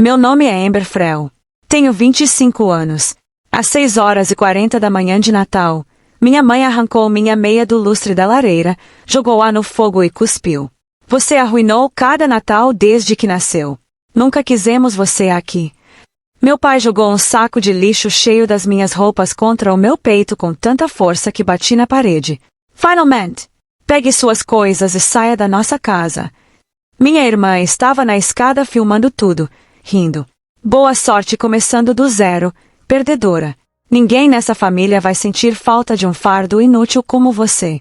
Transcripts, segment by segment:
Meu nome é Amber Frel. Tenho 25 anos. Às 6h40 da manhã de Natal, minha mãe arrancou minha meia do lustre da lareira, jogou-a no fogo e cuspiu. Você arruinou cada Natal desde que nasceu. Nunca quisemos você aqui. Meu pai jogou um saco de lixo cheio das minhas roupas contra o meu peito com tanta força que bati na parede. Finalmente, pegue suas coisas e saia da nossa casa. Minha irmã estava na escada filmando tudo, rindo. Boa sorte começando do zero, perdedora. Ninguém nessa família vai sentir falta de um fardo inútil como você.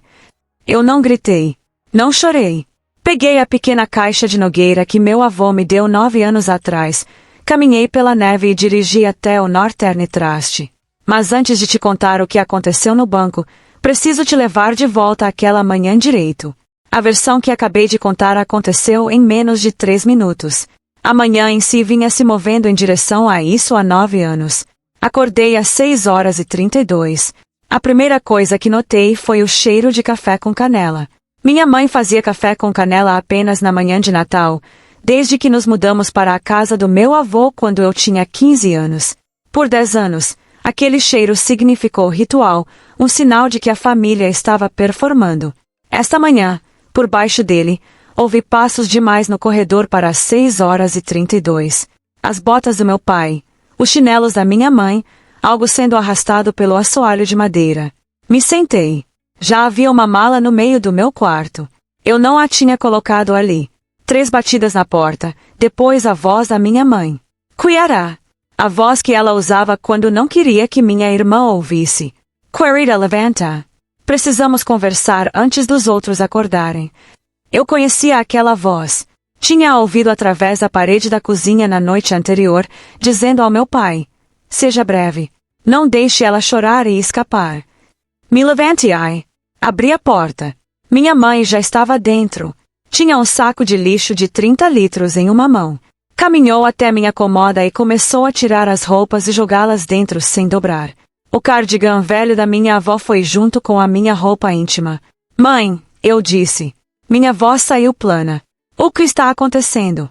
Eu não gritei. Não chorei. Peguei a pequena caixa de nogueira que meu avô me deu 9 anos atrás, caminhei pela neve e dirigi até o Northern Trust. Mas antes de te contar o que aconteceu no banco, preciso te levar de volta àquela manhã direito. A versão que acabei de contar aconteceu em menos de 3 minutos. A manhã em si vinha se movendo em direção a isso há 9 anos. Acordei às 6h32. A primeira coisa que notei foi o cheiro de café com canela. Minha mãe fazia café com canela apenas na manhã de Natal, desde que nos mudamos para a casa do meu avô quando eu tinha 15 anos. Por 10 anos, aquele cheiro significou ritual, um sinal de que a família estava performando. Esta manhã, por baixo dele, ouvi passos demais no corredor para as 6h32. As botas do meu pai, os chinelos da minha mãe, algo sendo arrastado pelo assoalho de madeira. Me sentei. Já havia uma mala no meio do meu quarto. Eu não a tinha colocado ali. 3 batidas na porta, depois a voz da minha mãe. Cuiará. A voz que ela usava quando não queria que minha irmã ouvisse. Querida, levanta. Precisamos conversar antes dos outros acordarem. Eu conhecia aquela voz. Tinha ouvido através da parede da cozinha na noite anterior, dizendo ao meu pai: seja breve. Não deixe ela chorar e escapar. Me levante, ai. Abri a porta. Minha mãe já estava dentro. Tinha um saco de lixo de 30 litros em uma mão. Caminhou até minha comoda e começou a tirar as roupas e jogá-las dentro sem dobrar. O cardigan velho da minha avó foi junto com a minha roupa íntima. Mãe, eu disse. Minha voz saiu plana. O que está acontecendo?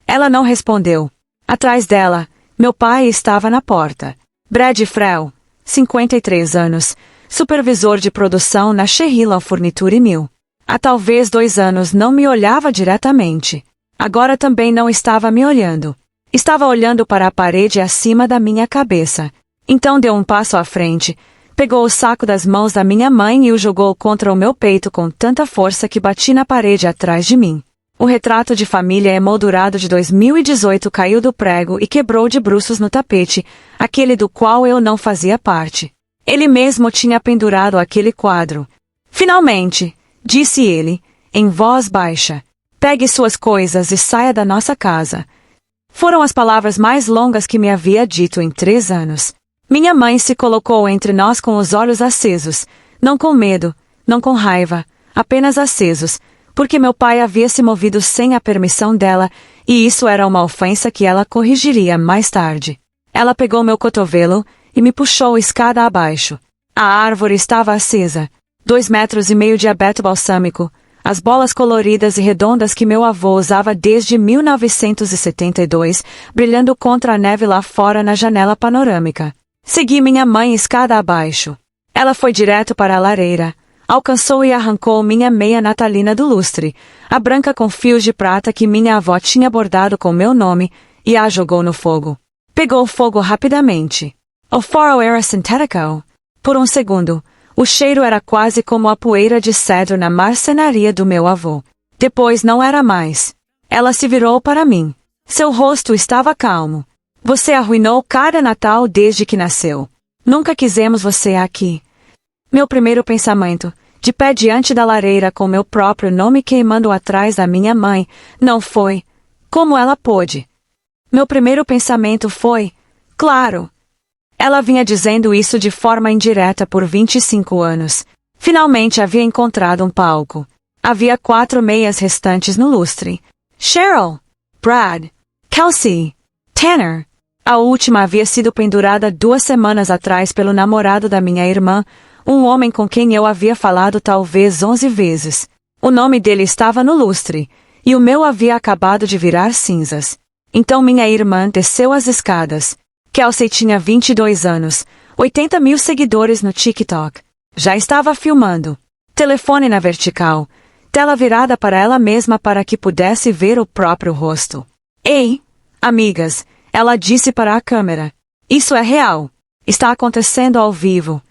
Ela não respondeu. Atrás dela, meu pai estava na porta. Brad Frel, 53 anos, supervisor de produção na Sheila Furniture Mill. Há talvez 2 anos não me olhava diretamente. Agora também não estava me olhando. Estava olhando para a parede acima da minha cabeça. Então deu um passo à frente, pegou o saco das mãos da minha mãe e o jogou contra o meu peito com tanta força que bati na parede atrás de mim. O retrato de família emoldurado de 2018 caiu do prego e quebrou de bruços no tapete, aquele do qual eu não fazia parte. Ele mesmo tinha pendurado aquele quadro. Finalmente, disse ele, em voz baixa, pegue suas coisas e saia da nossa casa. Foram as palavras mais longas que me havia dito em 3 anos. Minha mãe se colocou entre nós com os olhos acesos, não com medo, não com raiva, apenas acesos, porque meu pai havia se movido sem a permissão dela, e isso era uma ofensa que ela corrigiria mais tarde. Ela pegou meu cotovelo e me puxou escada abaixo. A árvore estava acesa, 2,5 metros de abeto balsâmico, as bolas coloridas e redondas que meu avô usava desde 1972, brilhando contra a neve lá fora na janela panorâmica. Segui minha mãe escada abaixo. Ela foi direto para a lareira, alcançou e arrancou minha meia natalina do lustre, a branca com fios de prata que minha avó tinha bordado com meu nome, e a jogou no fogo. Pegou fogo rapidamente. O faro era sintético. Por um segundo, o cheiro era quase como a poeira de cedro na marcenaria do meu avô. Depois não era mais. Ela se virou para mim. Seu rosto estava calmo. Você arruinou cada Natal desde que nasceu. Nunca quisemos você aqui. Meu primeiro pensamento, de pé diante da lareira com meu próprio nome queimando atrás da minha mãe, não foi: como ela pôde? Meu primeiro pensamento foi: claro! Ela vinha dizendo isso de forma indireta por 25 anos. Finalmente havia encontrado um palco. Havia 4 meias restantes no lustre. Cheryl, Brad, Kelsey, Tanner. A última havia sido pendurada 2 semanas atrás pelo namorado da minha irmã, um homem com quem eu havia falado talvez 11 vezes. O nome dele estava no lustre, e o meu havia acabado de virar cinzas. Então minha irmã desceu as escadas. Kelsey tinha 22 anos, 80 mil seguidores no TikTok. Já estava filmando. Telefone na vertical. Tela virada para ela mesma para que pudesse ver o próprio rosto. Ei, amigas, ela disse para a câmera. Isso é real. Está acontecendo ao vivo.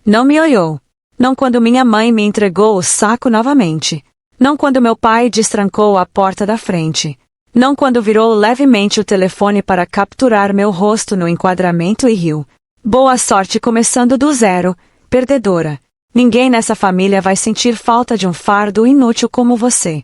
Não me olhou. Não quando minha mãe me entregou o saco novamente. Não quando meu pai destrancou a porta da frente. Não quando virou levemente o telefone para capturar meu rosto no enquadramento e riu. Boa sorte começando do zero, perdedora. Ninguém nessa família vai sentir falta de um fardo inútil como você.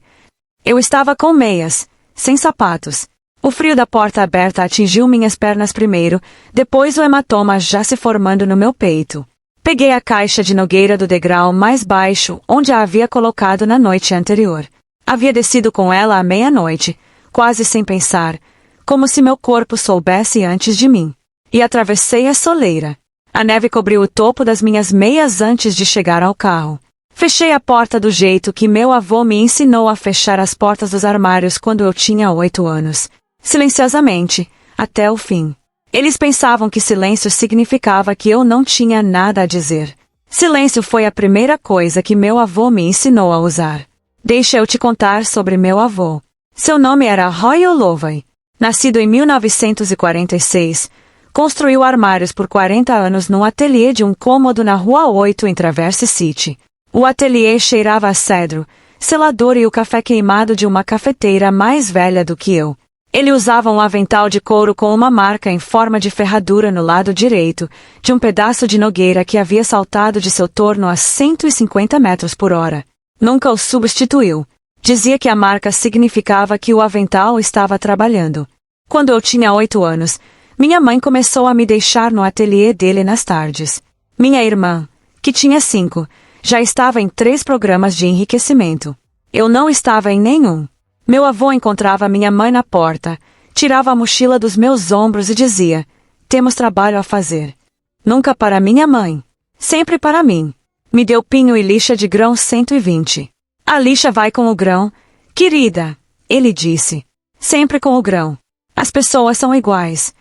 Eu estava com meias, sem sapatos. O frio da porta aberta atingiu minhas pernas primeiro, depois o hematoma já se formando no meu peito. Peguei a caixa de nogueira do degrau mais baixo, onde a havia colocado na noite anterior. Havia descido com ela à meia-noite, quase sem pensar, como se meu corpo soubesse antes de mim. E atravessei a soleira. A neve cobriu o topo das minhas meias antes de chegar ao carro. Fechei a porta do jeito que meu avô me ensinou a fechar as portas dos armários quando eu tinha 8 anos. Silenciosamente, até o fim. Eles pensavam que silêncio significava que eu não tinha nada a dizer. Silêncio foi a primeira coisa que meu avô me ensinou a usar. Deixa eu te contar sobre meu avô. Seu nome era Roy Olovey. Nascido em 1946, construiu armários por 40 anos num ateliê de um cômodo na Rua 8 em Traverse City. O ateliê cheirava a cedro, selador e o café queimado de uma cafeteira mais velha do que eu. Ele usava um avental de couro com uma marca em forma de ferradura no lado direito, de um pedaço de nogueira que havia saltado de seu torno a 150 metros por hora. Nunca o substituiu. Dizia que a marca significava que o avental estava trabalhando. Quando eu tinha 8 anos, minha mãe começou a me deixar no ateliê dele nas tardes. Minha irmã, que tinha 5, já estava em 3 programas de enriquecimento. Eu não estava em nenhum. Meu avô encontrava minha mãe na porta, tirava a mochila dos meus ombros e dizia: "Temos trabalho a fazer." Nunca para minha mãe. Sempre para mim. Me deu pinho e lixa de grão 120. "A lixa vai com o grão, querida", ele disse. "Sempre com o grão. As pessoas são iguais."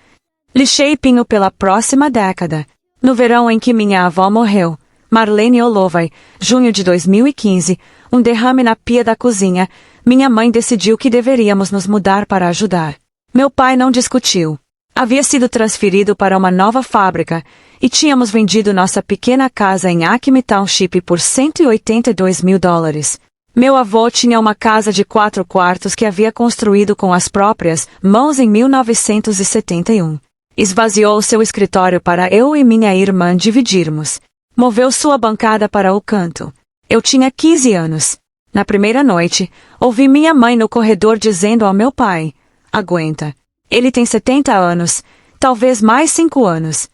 Lixei pinho pela próxima década. No verão em que minha avó morreu, Marlene Olovey, junho de 2015, um derrame na pia da cozinha, minha mãe decidiu que deveríamos nos mudar para ajudar. Meu pai não discutiu. Havia sido transferido para uma nova fábrica, e tínhamos vendido nossa pequena casa em Acme Township por $182.000. Meu avô tinha uma casa de 4 quartos que havia construído com as próprias mãos em 1971. Esvaziou seu escritório para eu e minha irmã dividirmos. Moveu sua bancada para o canto. Eu tinha 15 anos. Na primeira noite, ouvi minha mãe no corredor dizendo ao meu pai: "Aguenta. Ele tem 70 anos, talvez mais 5 anos."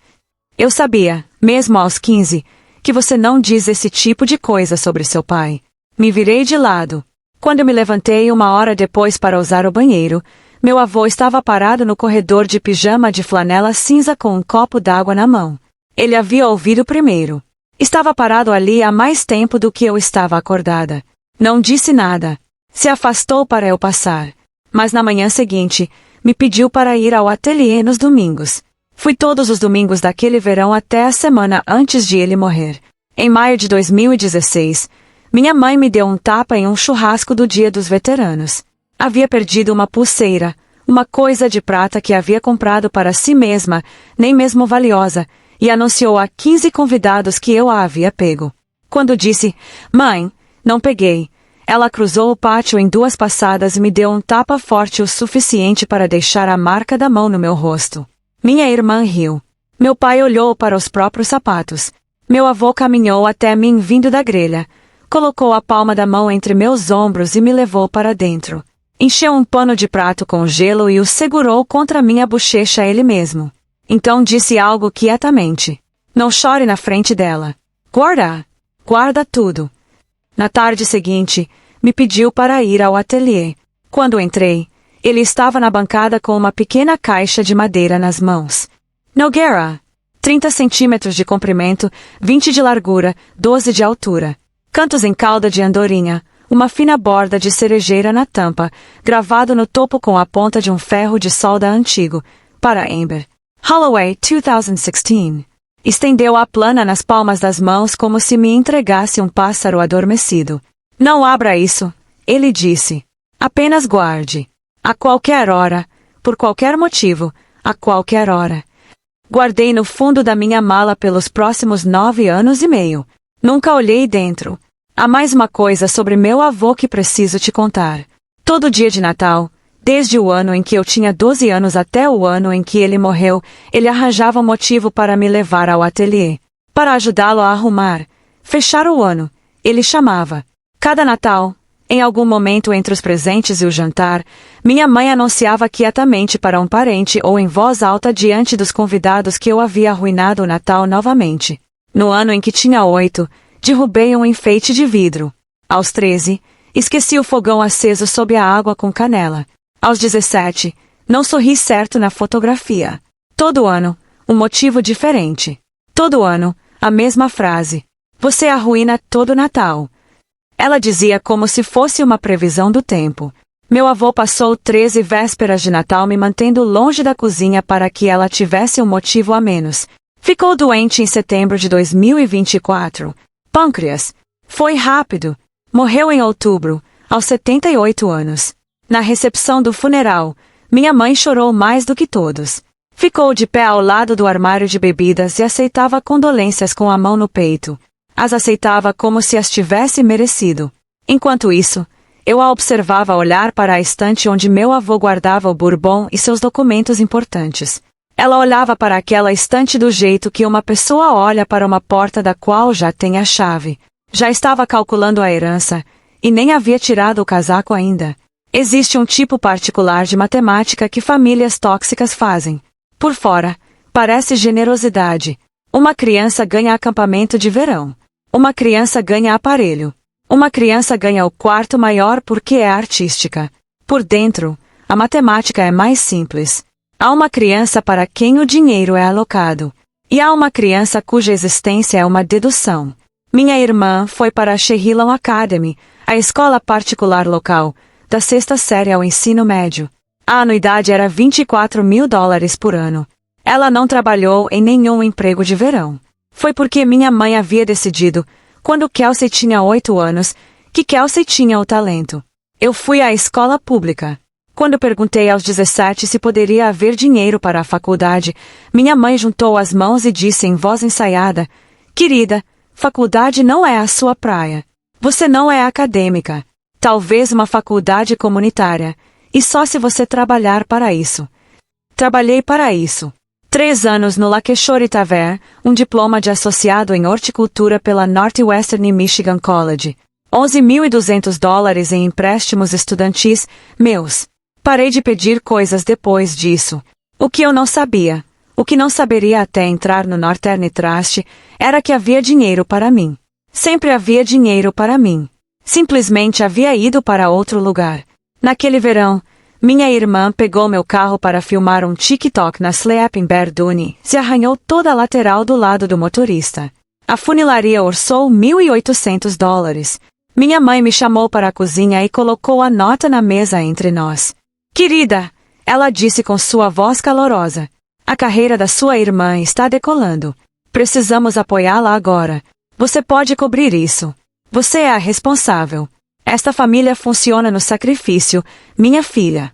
Eu sabia, mesmo aos 15, que você não diz esse tipo de coisa sobre seu pai. Me virei de lado. Quando me levantei 1 hora depois para usar o banheiro, meu avô estava parado no corredor de pijama de flanela cinza com um copo d'água na mão. Ele havia ouvido primeiro. Estava parado ali há mais tempo do que eu estava acordada. Não disse nada. Se afastou para eu passar. Mas na manhã seguinte, me pediu para ir ao ateliê nos domingos. Fui todos os domingos daquele verão até a semana antes de ele morrer. Em maio de 2016, minha mãe me deu um tapa em um churrasco do Dia dos Veteranos. Havia perdido uma pulseira, uma coisa de prata que havia comprado para si mesma, nem mesmo valiosa, e anunciou a 15 convidados que eu a havia pego. Quando disse: "Mãe, não peguei", ela cruzou o pátio em 2 passadas e me deu um tapa forte o suficiente para deixar a marca da mão no meu rosto. Minha irmã riu. Meu pai olhou para os próprios sapatos. Meu avô caminhou até mim vindo da grelha, colocou a palma da mão entre meus ombros e me levou para dentro. Encheu um pano de prato com gelo e o segurou contra minha bochecha ele mesmo. Então disse algo quietamente: "Não chore na frente dela. Guarda tudo." Na tarde seguinte, me pediu para ir ao ateliê. Quando entrei, ele estava na bancada com uma pequena caixa de madeira nas mãos. Nogueira. 30 centímetros de comprimento, 20 de largura, 12 de altura. Cantos em calda de andorinha, uma fina borda de cerejeira na tampa, gravado no topo com a ponta de um ferro de solda antigo, para Amber. Holloway, 2016. Estendeu a plana nas palmas das mãos como se me entregasse um pássaro adormecido. Não abra isso, ele disse. Apenas guarde. A qualquer hora, por qualquer motivo, a qualquer hora. Guardei no fundo da minha mala pelos próximos 9 anos e meio. Nunca olhei dentro. Há mais uma coisa sobre meu avô que preciso te contar. Todo dia de Natal, desde o ano em que eu tinha 12 anos até o ano em que ele morreu, ele arranjava um motivo para me levar ao ateliê. Para ajudá-lo a arrumar. Fechar o ano. Ele chamava. Cada Natal, em algum momento entre os presentes e o jantar, minha mãe anunciava quietamente para um parente ou em voz alta diante dos convidados que eu havia arruinado o Natal novamente. No ano em que tinha 8, derrubei um enfeite de vidro. Aos 13, esqueci o fogão aceso sob a água com canela. Aos 17, não sorri certo na fotografia. Todo ano, um motivo diferente. Todo ano, a mesma frase. Você arruína todo Natal. Ela dizia como se fosse uma previsão do tempo. Meu avô passou 13 vésperas de Natal me mantendo longe da cozinha para que ela tivesse um motivo a menos. Ficou doente em setembro de 2024. Pâncreas. Foi rápido. Morreu em outubro, aos 78 anos. Na recepção do funeral, minha mãe chorou mais do que todos. Ficou de pé ao lado do armário de bebidas e aceitava condolências com a mão no peito. As aceitava como se as tivesse merecido. Enquanto isso, eu a observava olhar para a estante onde meu avô guardava o bourbon e seus documentos importantes. Ela olhava para aquela estante do jeito que uma pessoa olha para uma porta da qual já tem a chave. Já estava calculando a herança, e nem havia tirado o casaco ainda. Existe um tipo particular de matemática que famílias tóxicas fazem. Por fora, parece generosidade. Uma criança ganha acampamento de verão. Uma criança ganha aparelho. Uma criança ganha o quarto maior porque é artística. Por dentro, a matemática é mais simples. Há uma criança para quem o dinheiro é alocado. E há uma criança cuja existência é uma dedução. Minha irmã foi para a Shehilon Academy, a escola particular local, da 6ª série ao ensino médio. A anuidade era $24.000 por ano. Ela não trabalhou em nenhum emprego de verão. Foi porque minha mãe havia decidido, quando Kelsey tinha 8 anos, que Kelsey tinha o talento. Eu fui à escola pública. Quando perguntei aos 17 se poderia haver dinheiro para a faculdade, minha mãe juntou as mãos e disse em voz ensaiada: "Querida, faculdade não é a sua praia. Você não é acadêmica. Talvez uma faculdade comunitária. E só se você trabalhar para isso." Trabalhei para isso. 3 anos no Lakeshore Tavern, um diploma de associado em horticultura pela Northwestern Michigan College. $11.200 em empréstimos estudantis, meus. Parei de pedir coisas depois disso. O que eu não sabia, o que não saberia até entrar no Northern Trust, era que havia dinheiro para mim. Sempre havia dinheiro para mim. Simplesmente havia ido para outro lugar. Naquele verão, minha irmã pegou meu carro para filmar um TikTok na Sleeping Bear Dune, se arranhou toda a lateral do lado do motorista. A funilaria orçou $1.800. Minha mãe me chamou para a cozinha e colocou a nota na mesa entre nós. "Querida", ela disse com sua voz calorosa, "a carreira da sua irmã está decolando. Precisamos apoiá-la agora. Você pode cobrir isso. Você é a responsável. Esta família funciona no sacrifício, minha filha."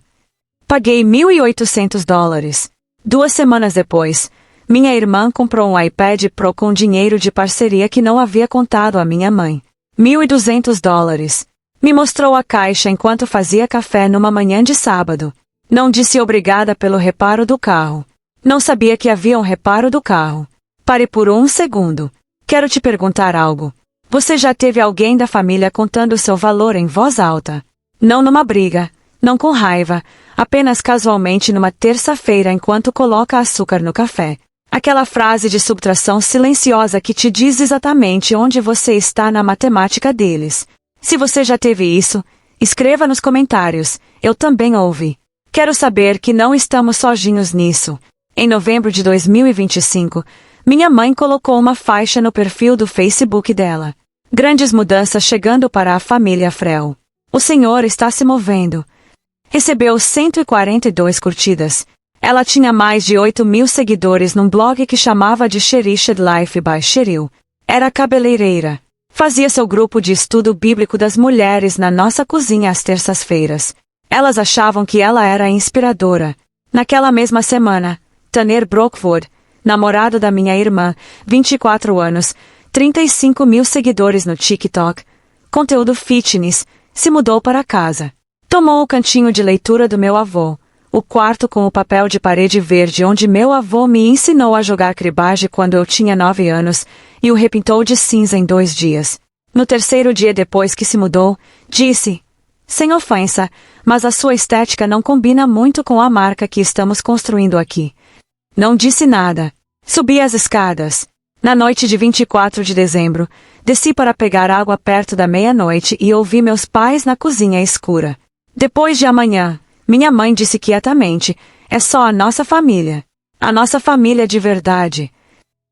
Paguei $1.800. 2 semanas depois, minha irmã comprou um iPad Pro com dinheiro de parceria que não havia contado à minha mãe. $1.200. Me mostrou a caixa enquanto fazia café numa manhã de sábado. Não disse obrigada pelo reparo do carro. Não sabia que havia um reparo do carro. Pare por um segundo. Quero te perguntar algo. Você já teve alguém da família contando seu valor em voz alta? Não numa briga, não com raiva, apenas casualmente numa terça-feira enquanto coloca açúcar no café. Aquela frase de subtração silenciosa que te diz exatamente onde você está na matemática deles. Se você já teve isso, escreva nos comentários. Eu também ouvi. Quero saber que não estamos sozinhos nisso. Em novembro de 2025, minha mãe colocou uma faixa no perfil do Facebook dela. Grandes mudanças chegando para a família Frel. O Senhor está se movendo. Recebeu 142 curtidas. Ela tinha mais de 8.000 seguidores num blog que chamava de Cherished Life by Cheryl. Era cabeleireira. Fazia seu grupo de estudo bíblico das mulheres na nossa cozinha às terças-feiras. Elas achavam que ela era inspiradora. Naquela mesma semana, Tanner Brookwood, namorado da minha irmã, 24 anos, 35.000 seguidores no TikTok, conteúdo fitness, se mudou para casa. Tomou o cantinho de leitura do meu avô, o quarto com o papel de parede verde onde meu avô me ensinou a jogar cribage quando eu tinha 9 anos, e o repintou de cinza em 2 dias. No terceiro dia depois que se mudou, disse: sem ofensa, mas a sua estética não combina muito com a marca que estamos construindo aqui. Não disse nada. Subi as escadas. Na noite de 24 de dezembro, desci para pegar água perto da meia-noite e ouvi meus pais na cozinha escura. Depois de amanhã, minha mãe disse quietamente: é só a nossa família. A nossa família de verdade.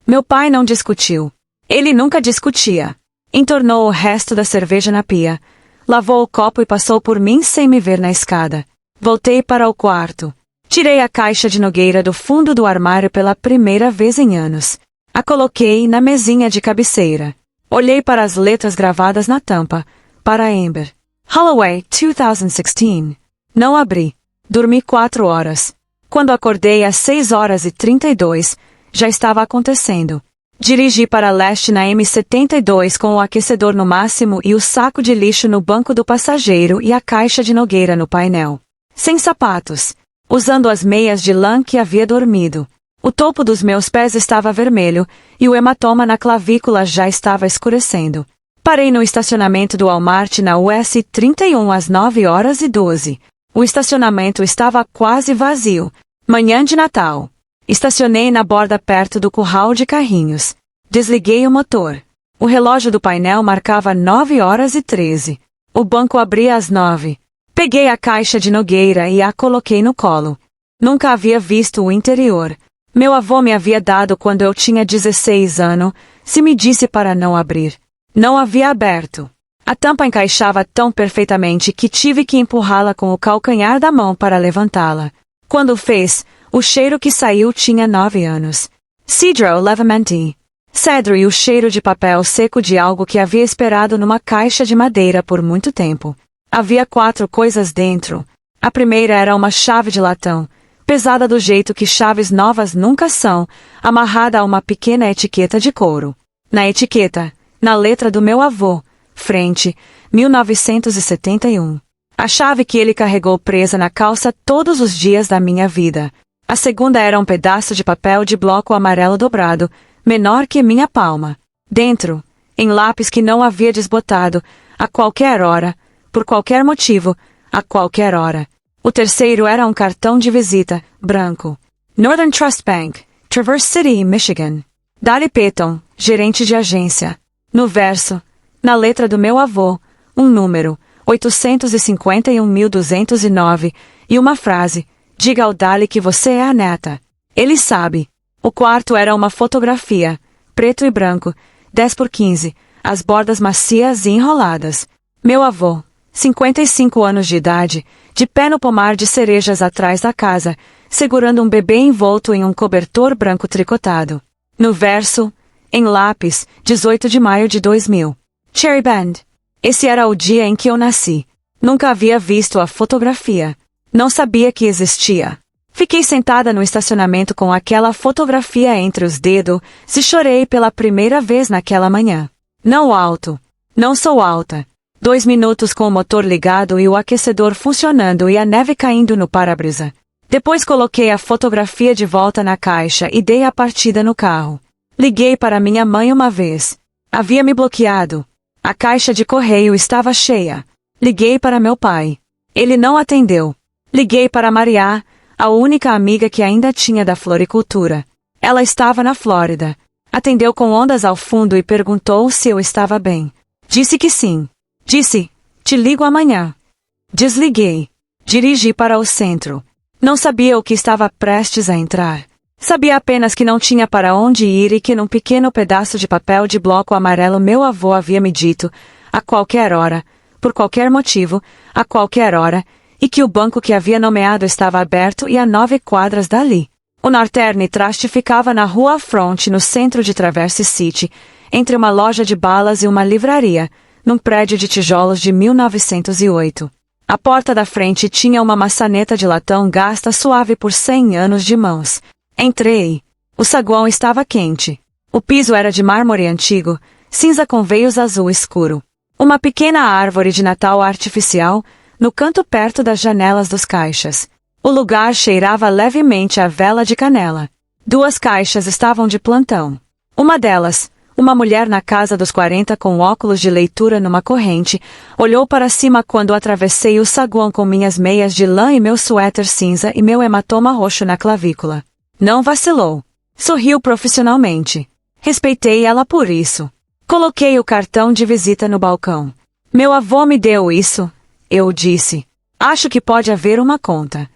Meu pai não discutiu. Ele nunca discutia. Entornou o resto da cerveja na pia. Lavou o copo e passou por mim sem me ver na escada. Voltei para o quarto. Tirei a caixa de Nogueira do fundo do armário pela primeira vez em anos. A coloquei na mesinha de cabeceira. Olhei para as letras gravadas na tampa. Para Amber. Holloway, 2016. Não abri. Dormi 4 horas. Quando acordei às 6h32, já estava acontecendo. Dirigi para leste na M72 com o aquecedor no máximo e o saco de lixo no banco do passageiro e a caixa de Nogueira no painel. Sem sapatos. Usando as meias de lã que havia dormido. O topo dos meus pés estava vermelho, e o hematoma na clavícula já estava escurecendo. Parei no estacionamento do Walmart na US 31 às 9h12. O estacionamento estava quase vazio. Manhã de Natal. Estacionei na borda perto do curral de carrinhos. Desliguei o motor. O relógio do painel marcava 9h13. O banco abria às 9. Peguei a caixa de Nogueira e a coloquei no colo. Nunca havia visto o interior. Meu avô me havia dado quando eu tinha 16 anos, se me disse para não abrir. Não havia aberto. A tampa encaixava tão perfeitamente que tive que empurrá-la com o calcanhar da mão para levantá-la. Quando fez, o cheiro que saiu tinha 9 anos. Cedro levemente. Cedro e o cheiro de papel seco de algo que havia esperado numa caixa de madeira por muito tempo. Havia 4 coisas dentro. A primeira era uma chave de latão, pesada do jeito que chaves novas nunca são, amarrada a uma pequena etiqueta de couro. Na etiqueta, na letra do meu avô, frente, 1971. A chave que ele carregou presa na calça todos os dias da minha vida. A segunda era um pedaço de papel de bloco amarelo dobrado, menor que minha palma. Dentro, em lápis que não havia desbotado, a qualquer hora, por qualquer motivo, a qualquer hora. O terceiro era um cartão de visita, branco. Northern Trust Bank, Traverse City, Michigan. Dali Peton, gerente de agência. No verso, na letra do meu avô, um número, 851.209, e uma frase: diga ao Dali que você é a neta. Ele sabe. O quarto era uma fotografia, preto e branco, 10x15, as bordas macias e enroladas. Meu avô, 55 anos de idade, de pé no pomar de cerejas atrás da casa, segurando um bebê envolto em um cobertor branco tricotado. No verso, em lápis, 18 de maio de 2000. Cherry Bend. Esse era o dia em que eu nasci. Nunca havia visto a fotografia. Não sabia que existia. Fiquei sentada no estacionamento com aquela fotografia entre os dedos, e chorei pela primeira vez naquela manhã. Não alto. Não sou alta. 2 minutos com o motor ligado e o aquecedor funcionando e a neve caindo no para-brisa. Depois coloquei a fotografia de volta na caixa e dei a partida no carro. Liguei para minha mãe uma vez. Havia me bloqueado. A caixa de correio estava cheia. Liguei para meu pai. Ele não atendeu. Liguei para Maria, a única amiga que ainda tinha da floricultura. Ela estava na Flórida. Atendeu com ondas ao fundo e perguntou se eu estava bem. Disse que sim. Disse: te ligo amanhã. Desliguei. Dirigi para o centro. Não sabia o que estava prestes a entrar. Sabia apenas que não tinha para onde ir e que num pequeno pedaço de papel de bloco amarelo meu avô havia me dito, a qualquer hora, por qualquer motivo, a qualquer hora, e que o banco que havia nomeado estava aberto e a 9 quadras dali. O Northern Trust ficava na rua Front, no centro de Traverse City, entre uma loja de balas e uma livraria, num prédio de tijolos de 1908. A porta da frente tinha uma maçaneta de latão gasta suave por 100 anos de mãos. Entrei. O saguão estava quente. O piso era de mármore antigo, cinza com veios azul escuro. Uma pequena árvore de Natal artificial, no canto perto das janelas dos caixas. O lugar cheirava levemente a vela de canela. 2 caixas estavam de plantão. Uma delas, uma mulher na casa dos 40 com óculos de leitura numa corrente, olhou para cima quando atravessei o saguão com minhas meias de lã e meu suéter cinza e meu hematoma roxo na clavícula. Não vacilou. Sorriu profissionalmente. Respeitei ela por isso. Coloquei o cartão de visita no balcão. Meu avô me deu isso, eu disse. Acho que pode haver uma conta.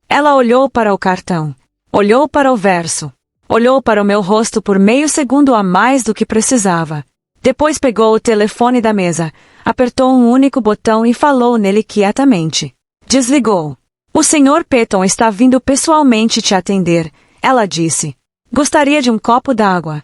Ela olhou para o cartão. Olhou para o verso. Olhou para o meu rosto por meio segundo a mais do que precisava. Depois pegou o telefone da mesa, apertou um único botão e falou nele quietamente. Desligou. O Sr. Petton está vindo pessoalmente te atender, ela disse. Gostaria de um copo d'água?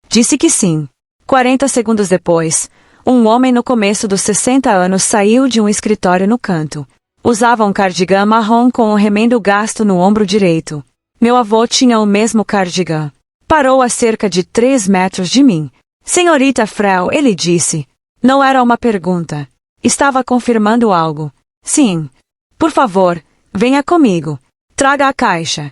Disse que sim. 40 segundos depois, um homem no começo dos 60 anos saiu de um escritório no canto. Usava um cardigan marrom com um remendo gasto no ombro direito. Meu avô tinha o mesmo cardigan. Parou a cerca de 3 metros de mim. Senhorita Frel, ele disse. Não era uma pergunta. Estava confirmando algo. Sim. Por favor, venha comigo. Traga a caixa.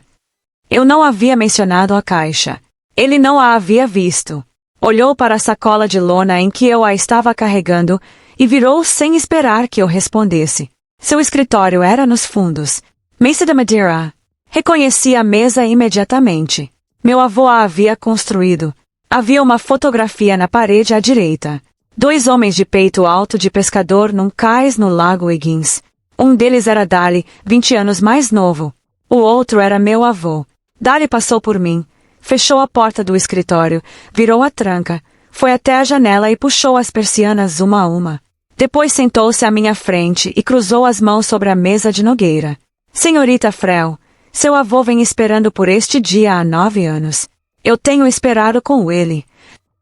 Eu não havia mencionado a caixa. Ele não a havia visto. Olhou para a sacola de lona em que eu a estava carregando e virou sem esperar que eu respondesse. Seu escritório era nos fundos. Mesa de madeira. Reconheci a mesa imediatamente. Meu avô a havia construído. Havia uma fotografia na parede à direita. 2 homens de peito alto de pescador num cais no lago Higgins. Um deles era Dali, 20 anos mais novo. O outro era meu avô. Dali passou por mim. Fechou a porta do escritório, virou a tranca, foi até a janela e puxou as persianas uma a uma. Depois sentou-se à minha frente e cruzou as mãos sobre a mesa de nogueira. Senhorita Frel, seu avô vem esperando por este dia há 9 anos. Eu tenho esperado com ele.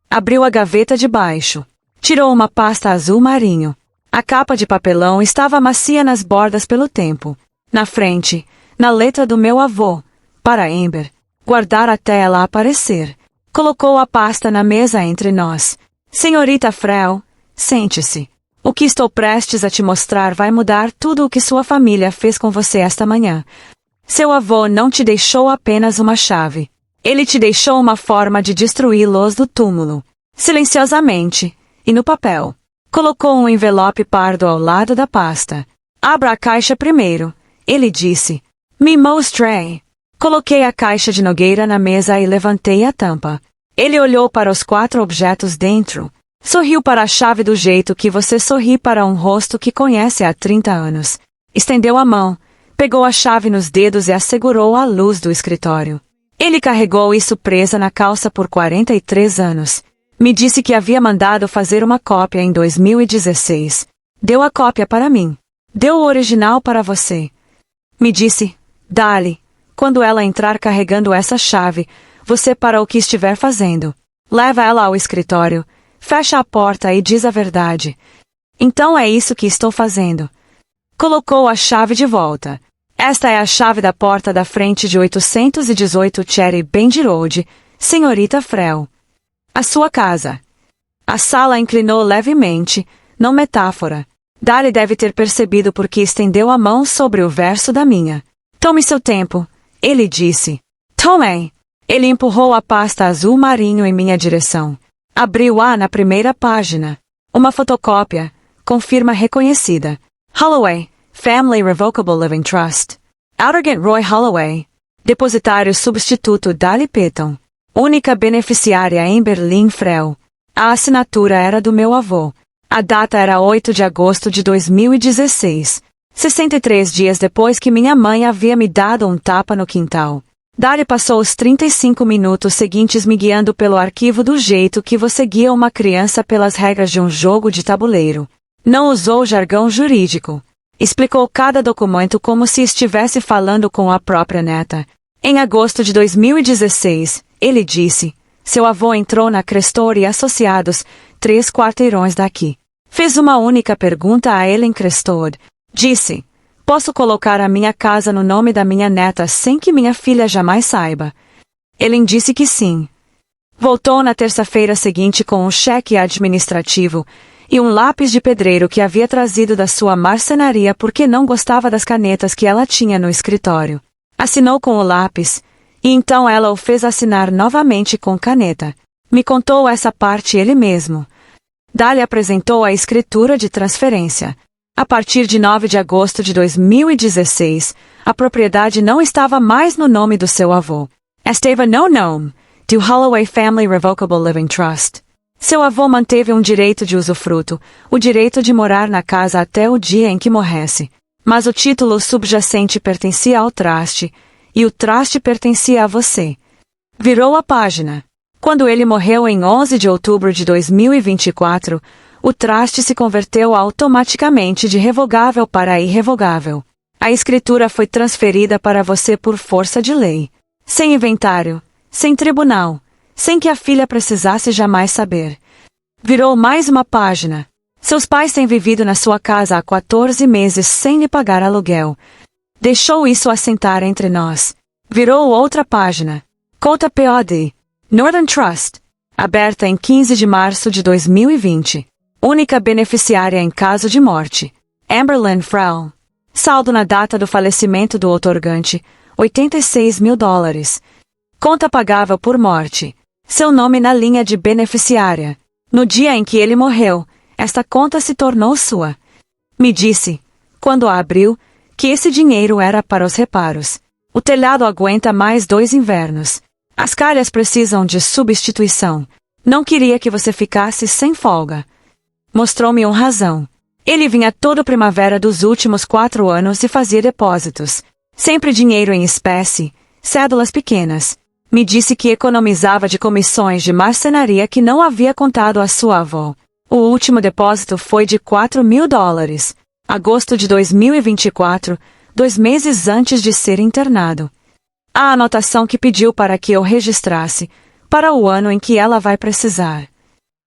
Abriu a gaveta de baixo. Tirou uma pasta azul marinho. A capa de papelão estava macia nas bordas pelo tempo. Na frente, na letra do meu avô, para Amber. Guardar até ela aparecer. Colocou a pasta na mesa entre nós. Senhorita Frel, sente-se. O que estou prestes a te mostrar vai mudar tudo o que sua família fez com você esta manhã. Seu avô não te deixou apenas uma chave. Ele te deixou uma forma de destruí-los do túmulo. Silenciosamente, e no papel. Colocou um envelope pardo ao lado da pasta. Abra a caixa primeiro, ele disse. Me mostrei. Coloquei a caixa de nogueira na mesa e levantei a tampa. Ele olhou para os 4 objetos dentro. Sorriu para a chave do jeito que você sorri para um rosto que conhece há 30 anos. Estendeu a mão, pegou a chave nos dedos e a segurou à luz do escritório. Ele carregou isso presa na calça por 43 anos. Me disse que havia mandado fazer uma cópia em 2016. Deu a cópia para mim. Deu o original para você. Me disse, Dali, quando ela entrar carregando essa chave, você para o que estiver fazendo. Leva ela ao escritório, fecha a porta e diz a verdade. Então é isso que estou fazendo. Colocou a chave de volta. Esta é a chave da porta da frente de 818 Cherry Bendy Road, senhorita Frel. A sua casa. A sala inclinou levemente, não metáfora. Dali deve ter percebido porque estendeu a mão sobre o verso da minha. Tome seu tempo, ele disse. Tomei. Ele empurrou a pasta azul marinho em minha direção. Abriu-a na primeira página. Uma fotocópia, com firma reconhecida. Holloway, Family Revocable Living Trust. Outergate Roy Holloway. Depositário substituto Dali Petton. Única beneficiária Amber Lynn Frel. A assinatura era do meu avô. A data era 8 de agosto de 2016. 63 dias depois que minha mãe havia me dado um tapa no quintal. Dali passou os 35 minutos seguintes me guiando pelo arquivo do jeito que você guia uma criança pelas regras de um jogo de tabuleiro. Não usou jargão jurídico. Explicou cada documento como se estivesse falando com a própria neta. Em agosto de 2016, ele disse, seu avô entrou na Crestor e Associados, 3 quarteirões daqui. Fez uma única pergunta a Ellen Crestor. Disse, posso colocar a minha casa no nome da minha neta sem que minha filha jamais saiba? Ellen disse que sim. Voltou na terça-feira seguinte com um cheque administrativo e um lápis de pedreiro que havia trazido da sua marcenaria porque não gostava das canetas que ela tinha no escritório. Assinou com o lápis, e então ela o fez assinar novamente com caneta. Me contou essa parte ele mesmo. Dali apresentou a escritura de transferência. A partir de 9 de agosto de 2016, a propriedade não estava mais no nome do seu avô. Estava no nome do Holloway Family Revocable Living Trust. Seu avô manteve um direito de usufruto, o direito de morar na casa até o dia em que morresse. Mas o título subjacente pertencia ao traste, e o traste pertencia a você. Virou a página. Quando ele morreu em 11 de outubro de 2024, o traste se converteu automaticamente de revogável para irrevogável. A escritura foi transferida para você por força de lei. Sem inventário, sem tribunal, sem que a filha precisasse jamais saber. Virou mais uma página. Seus pais têm vivido na sua casa há 14 meses sem lhe pagar aluguel. Deixou isso assentar entre nós. Virou outra página. Conta POD. Northern Trust. Aberta em 15 de março de 2020. Única beneficiária em caso de morte. Amberlyn Frau. Saldo na data do falecimento do outorgante, $86 mil. Conta pagável por morte. Seu nome na linha de beneficiária. No dia em que ele morreu, esta conta se tornou sua. Me disse, quando a abriu, que esse dinheiro era para os reparos. O telhado aguenta mais 2 invernos. As calhas precisam de substituição. Não queria que você ficasse sem folga. Mostrou-me um razão. Ele vinha toda primavera dos últimos 4 anos e fazia depósitos. Sempre dinheiro em espécie, cédulas pequenas. Me disse que economizava de comissões de marcenaria que não havia contado à sua avó. O último depósito foi de $4 mil. Agosto de 2024, 2 meses antes de ser internado. A anotação que pediu para que eu registrasse, para o ano em que ela vai precisar.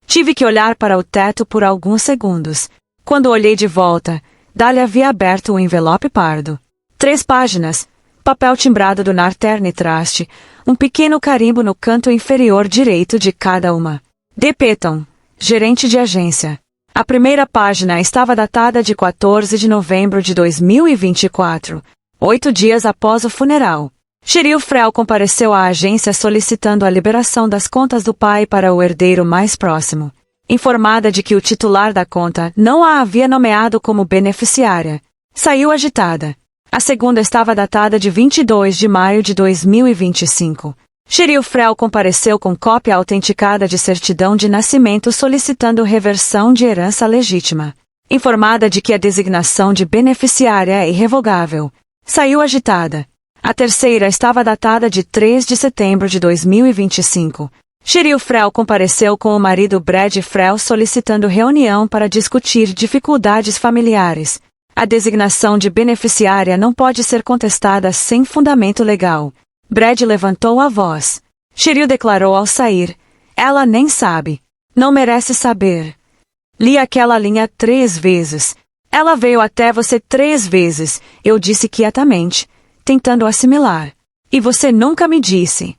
Tive que olhar para o teto por alguns segundos. Quando olhei de volta, Dali havia aberto o envelope pardo. 3 páginas, papel timbrado do Northern Trust, um pequeno carimbo no canto inferior direito de cada uma. D. Petton, gerente de agência. A primeira página estava datada de 14 de novembro de 2024, 8 dias após o funeral. Cheryl Frel compareceu à agência solicitando a liberação das contas do pai para o herdeiro mais próximo. Informada de que o titular da conta não a havia nomeado como beneficiária, saiu agitada. A segunda estava datada de 22 de maio de 2025. Cheryl Frel compareceu com cópia autenticada de certidão de nascimento solicitando reversão de herança legítima. Informada de que a designação de beneficiária é irrevogável, saiu agitada. A terceira estava datada de 3 de setembro de 2025. Cheryl Frel compareceu com o marido Brad Frel solicitando reunião para discutir dificuldades familiares. A designação de beneficiária não pode ser contestada sem fundamento legal. Brad levantou a voz. Cheryl declarou ao sair. Ela nem sabe. Não merece saber. Li aquela linha 3 vezes. Ela veio até você 3 vezes, eu disse quietamente, tentando assimilar. E você nunca me disse.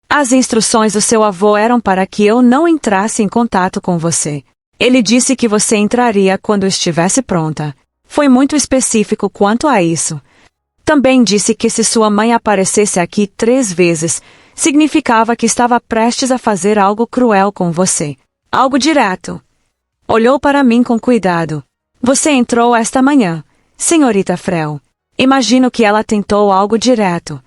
As instruções do seu avô eram para que eu não entrasse em contato com você. Ele disse que você entraria quando estivesse pronta. Foi muito específico quanto a isso. Também disse que se sua mãe aparecesse aqui 3 vezes, significava que estava prestes a fazer algo cruel com você. Algo direto. Olhou para mim com cuidado. Você entrou esta manhã, senhorita Frel. Imagino que ela tentou algo direto.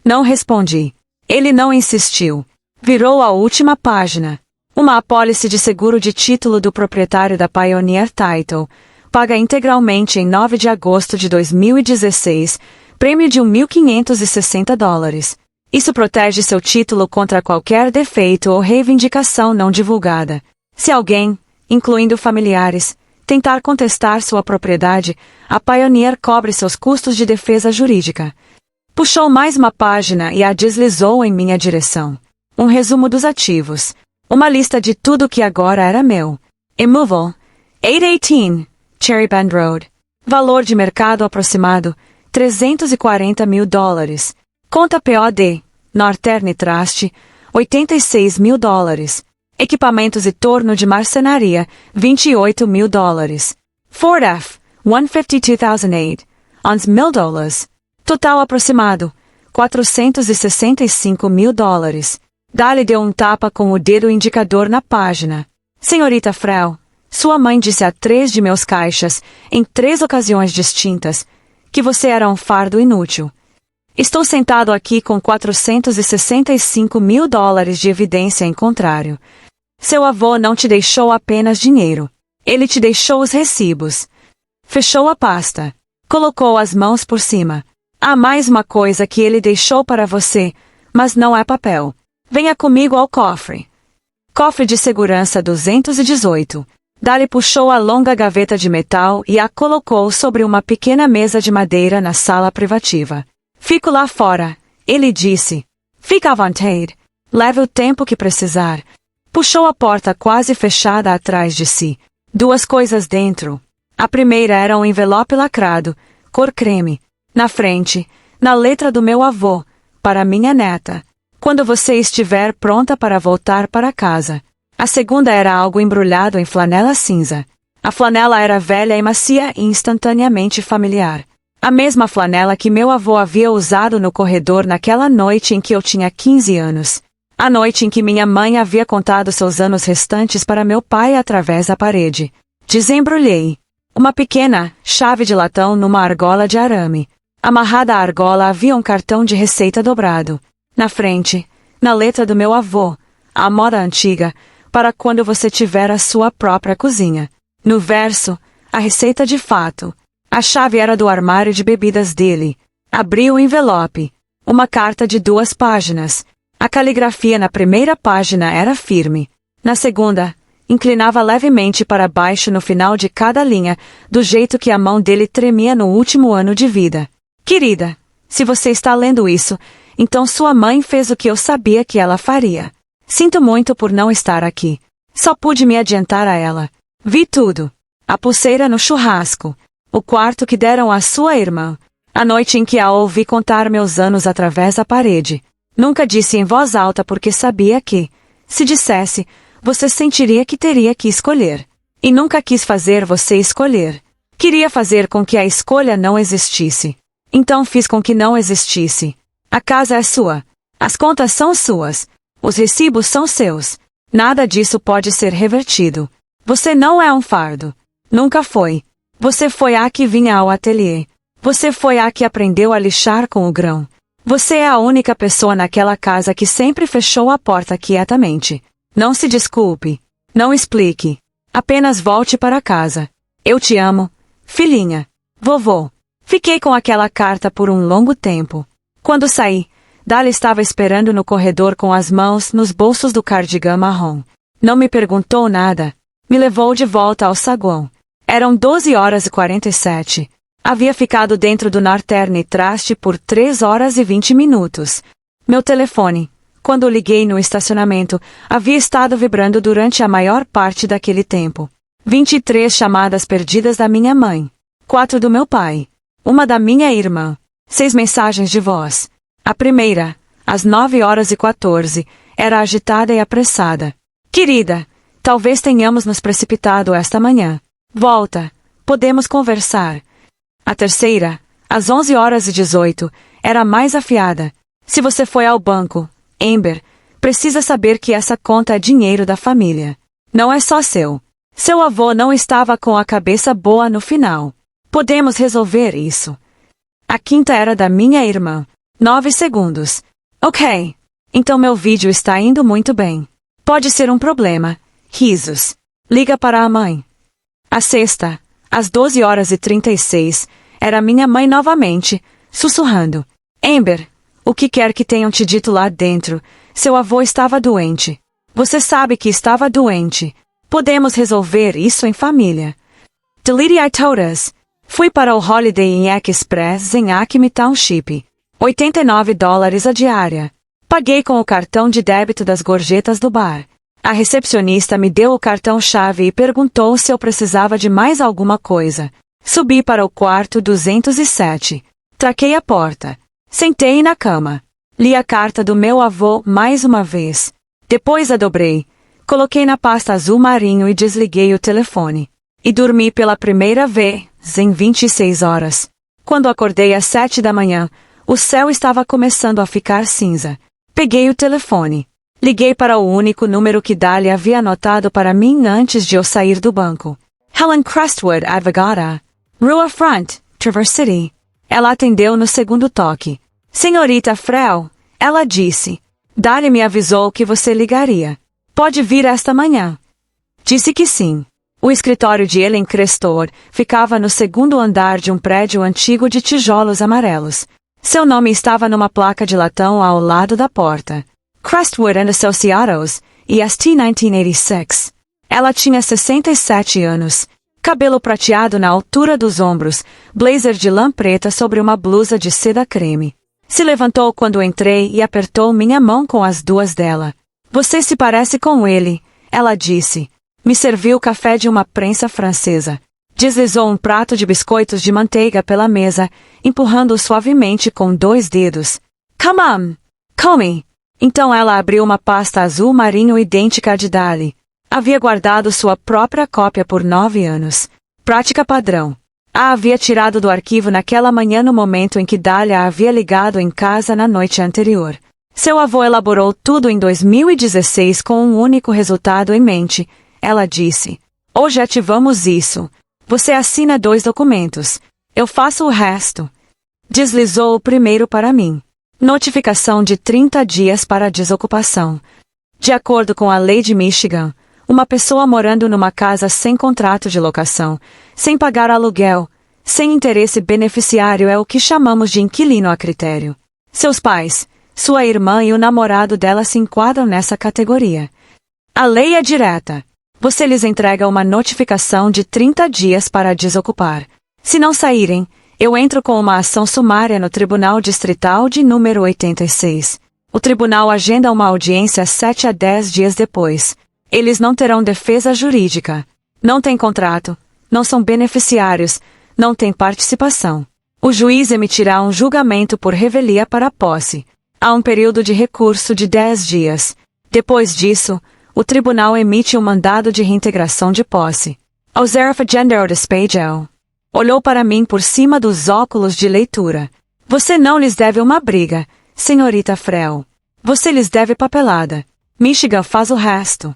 Não respondi. Ele não insistiu. Virou a última página. Uma apólice de seguro de título do proprietário da Pioneer Title, paga integralmente em 9 de agosto de 2016, prêmio de $1.560. Isso protege seu título contra qualquer defeito ou reivindicação não divulgada. Se alguém, incluindo familiares, tentar contestar sua propriedade, a Pioneer cobre seus custos de defesa jurídica. Puxou mais uma página e a deslizou em minha direção. Um resumo dos ativos. Uma lista de tudo que agora era meu. Immoval, 818, Cherry Bend Road. Valor de mercado aproximado, $340 mil. Conta POD, Northern Trust, $86 mil. Equipamentos e torno de marcenaria, $28 mil. Ford F, 152,008, $11 mil. Total aproximado, $465 mil. Dali deu um tapa com o dedo indicador na página. Senhorita Frel, sua mãe disse a 3 de meus caixas, em 3 ocasiões distintas, que você era um fardo inútil. Estou sentado aqui com $465 mil de evidência em contrário. Seu avô não te deixou apenas dinheiro. Ele te deixou os recibos. Fechou a pasta. Colocou as mãos por cima. Há mais uma coisa que ele deixou para você, mas não é papel. Venha comigo ao cofre. Cofre de segurança 218. Dali puxou a longa gaveta de metal e a colocou sobre uma pequena mesa de madeira na sala privativa. Fico lá fora, ele disse. Fica à vontade. Leve o tempo que precisar. Puxou a porta quase fechada atrás de si. 2 coisas dentro. A primeira era um envelope lacrado, cor creme. Na frente, na letra do meu avô, para minha neta. Quando você estiver pronta para voltar para casa. A segunda era algo embrulhado em flanela cinza. A flanela era velha e macia e instantaneamente familiar. A mesma flanela que meu avô havia usado no corredor naquela noite em que eu tinha 15 anos. A noite em que minha mãe havia contado seus anos restantes para meu pai através da parede. Desembrulhei. Uma pequena chave de latão numa argola de arame. Amarrada à argola havia um cartão de receita dobrado. Na frente, na letra do meu avô, a moda antiga, para quando você tiver a sua própria cozinha. No verso, a receita de fato. A chave era do armário de bebidas dele. Abri o envelope. Uma carta de 2 páginas. A caligrafia na primeira página era firme. Na segunda, inclinava levemente para baixo no final de cada linha, do jeito que a mão dele tremia no último ano de vida. Querida, se você está lendo isso, então sua mãe fez o que eu sabia que ela faria. Sinto muito por não estar aqui. Só pude me adiantar a ela. Vi tudo. A pulseira no churrasco. O quarto que deram à sua irmã. A noite em que a ouvi contar meus anos através da parede. Nunca disse em voz alta porque sabia que, se dissesse, você sentiria que teria que escolher. E nunca quis fazer você escolher. Queria fazer com que a escolha não existisse. Então fiz com que não existisse. A casa é sua. As contas são suas. Os recibos são seus. Nada disso pode ser revertido. Você não é um fardo. Nunca foi. Você foi a que vinha ao ateliê. Você foi a que aprendeu a lixar com o grão. Você é a única pessoa naquela casa que sempre fechou a porta quietamente. Não se desculpe. Não explique. Apenas volte para casa. Eu te amo, filhinha. Vovô. Fiquei com aquela carta por um longo tempo. Quando saí, Dali estava esperando no corredor com as mãos nos bolsos do cardigã marrom. Não me perguntou nada. Me levou de volta ao saguão. Eram 12h47. Havia ficado dentro do Northern Trust por 3h20. Meu telefone, quando liguei no estacionamento, havia estado vibrando durante a maior parte daquele tempo. 23 chamadas perdidas da minha mãe. 4 do meu pai. Uma da minha irmã. 6 mensagens de voz. A primeira, às 9h14, era agitada e apressada. Querida, talvez tenhamos nos precipitado esta manhã. Volta. Podemos conversar. A terceira, às 11h18, era mais afiada. Se você foi ao banco, Amber, precisa saber que essa conta é dinheiro da família. Não é só seu. Seu avô não estava com a cabeça boa no final. Podemos resolver isso. A quinta era da minha irmã. 9 segundos. Ok. Então meu vídeo está indo muito bem. Pode ser um problema. Risos. Liga para a mãe. A sexta, às 12h36, era minha mãe novamente, sussurrando. Amber, O que quer que tenham te dito lá dentro, seu avô estava doente. Você sabe que estava doente. Podemos resolver isso em família. Delete todas. Fui para o Holiday Inn Express em Acme Township. $89 a diária. Paguei com o cartão de débito das gorjetas do bar. A recepcionista me deu o cartão-chave e perguntou se eu precisava de mais alguma coisa. Subi para o quarto 207. Traquei a porta. Sentei na cama. Li a carta do meu avô mais uma vez. Depois a dobrei. Coloquei na pasta azul marinho e desliguei o telefone. E dormi pela primeira vez em 26 horas. Quando acordei às 7 da manhã, o céu estava começando a ficar cinza. Peguei o telefone. Liguei para o único número que Dália havia anotado para mim antes de eu sair do banco. Helen Crestwood, advogada. Rua Front, Traverse City. Ela atendeu no segundo toque. Senhorita Frel, ela disse. Dália me avisou que você ligaria. Pode vir esta manhã. Disse que sim. O escritório de Helen Crestwood ficava no segundo andar de um prédio antigo de tijolos amarelos. Seu nome estava numa placa de latão ao lado da porta. Crestwood and Associates, EST 1986. Ela tinha 67 anos. Cabelo prateado na altura dos ombros, blazer de lã preta sobre uma blusa de seda creme. Se levantou quando entrei e apertou minha mão com as duas dela. Você se parece com ele, ela disse. Me serviu café de uma prensa francesa. Deslizou um prato de biscoitos de manteiga pela mesa, empurrando-o suavemente com 2 dedos. Come on! Come! Então ela abriu uma pasta azul marinho idêntica à de Dali. Havia guardado sua própria cópia por 9 anos. Prática padrão. A havia tirado do arquivo naquela manhã no momento em que Dália havia ligado em casa na noite anterior. Seu avô elaborou tudo em 2016 com um único resultado em mente. Ela disse. Hoje ativamos isso. Você assina 2 documentos. Eu faço o resto. Deslizou o primeiro para mim. Notificação de 30 dias para desocupação. De acordo com a lei de Michigan, uma pessoa morando numa casa sem contrato de locação, sem pagar aluguel, sem interesse beneficiário é o que chamamos de inquilino a critério. Seus pais, sua irmã e o namorado dela se enquadram nessa categoria. A lei é direta. Você lhes entrega uma notificação de 30 dias para desocupar. Se não saírem, eu entro com uma ação sumária no Tribunal Distrital de número 86. O tribunal agenda uma audiência 7 a 10 dias depois. Eles não terão defesa jurídica. Não têm contrato. Não são beneficiários. Não têm participação. O juiz emitirá um julgamento por revelia para a posse. Há um período de recurso de 10 dias. Depois disso, o tribunal emite um mandado de reintegração de posse. Observa gender despejo. Olhou para mim por cima dos óculos de leitura. Você não lhes deve uma briga, senhorita Frel. Você lhes deve papelada. Michigan faz o resto.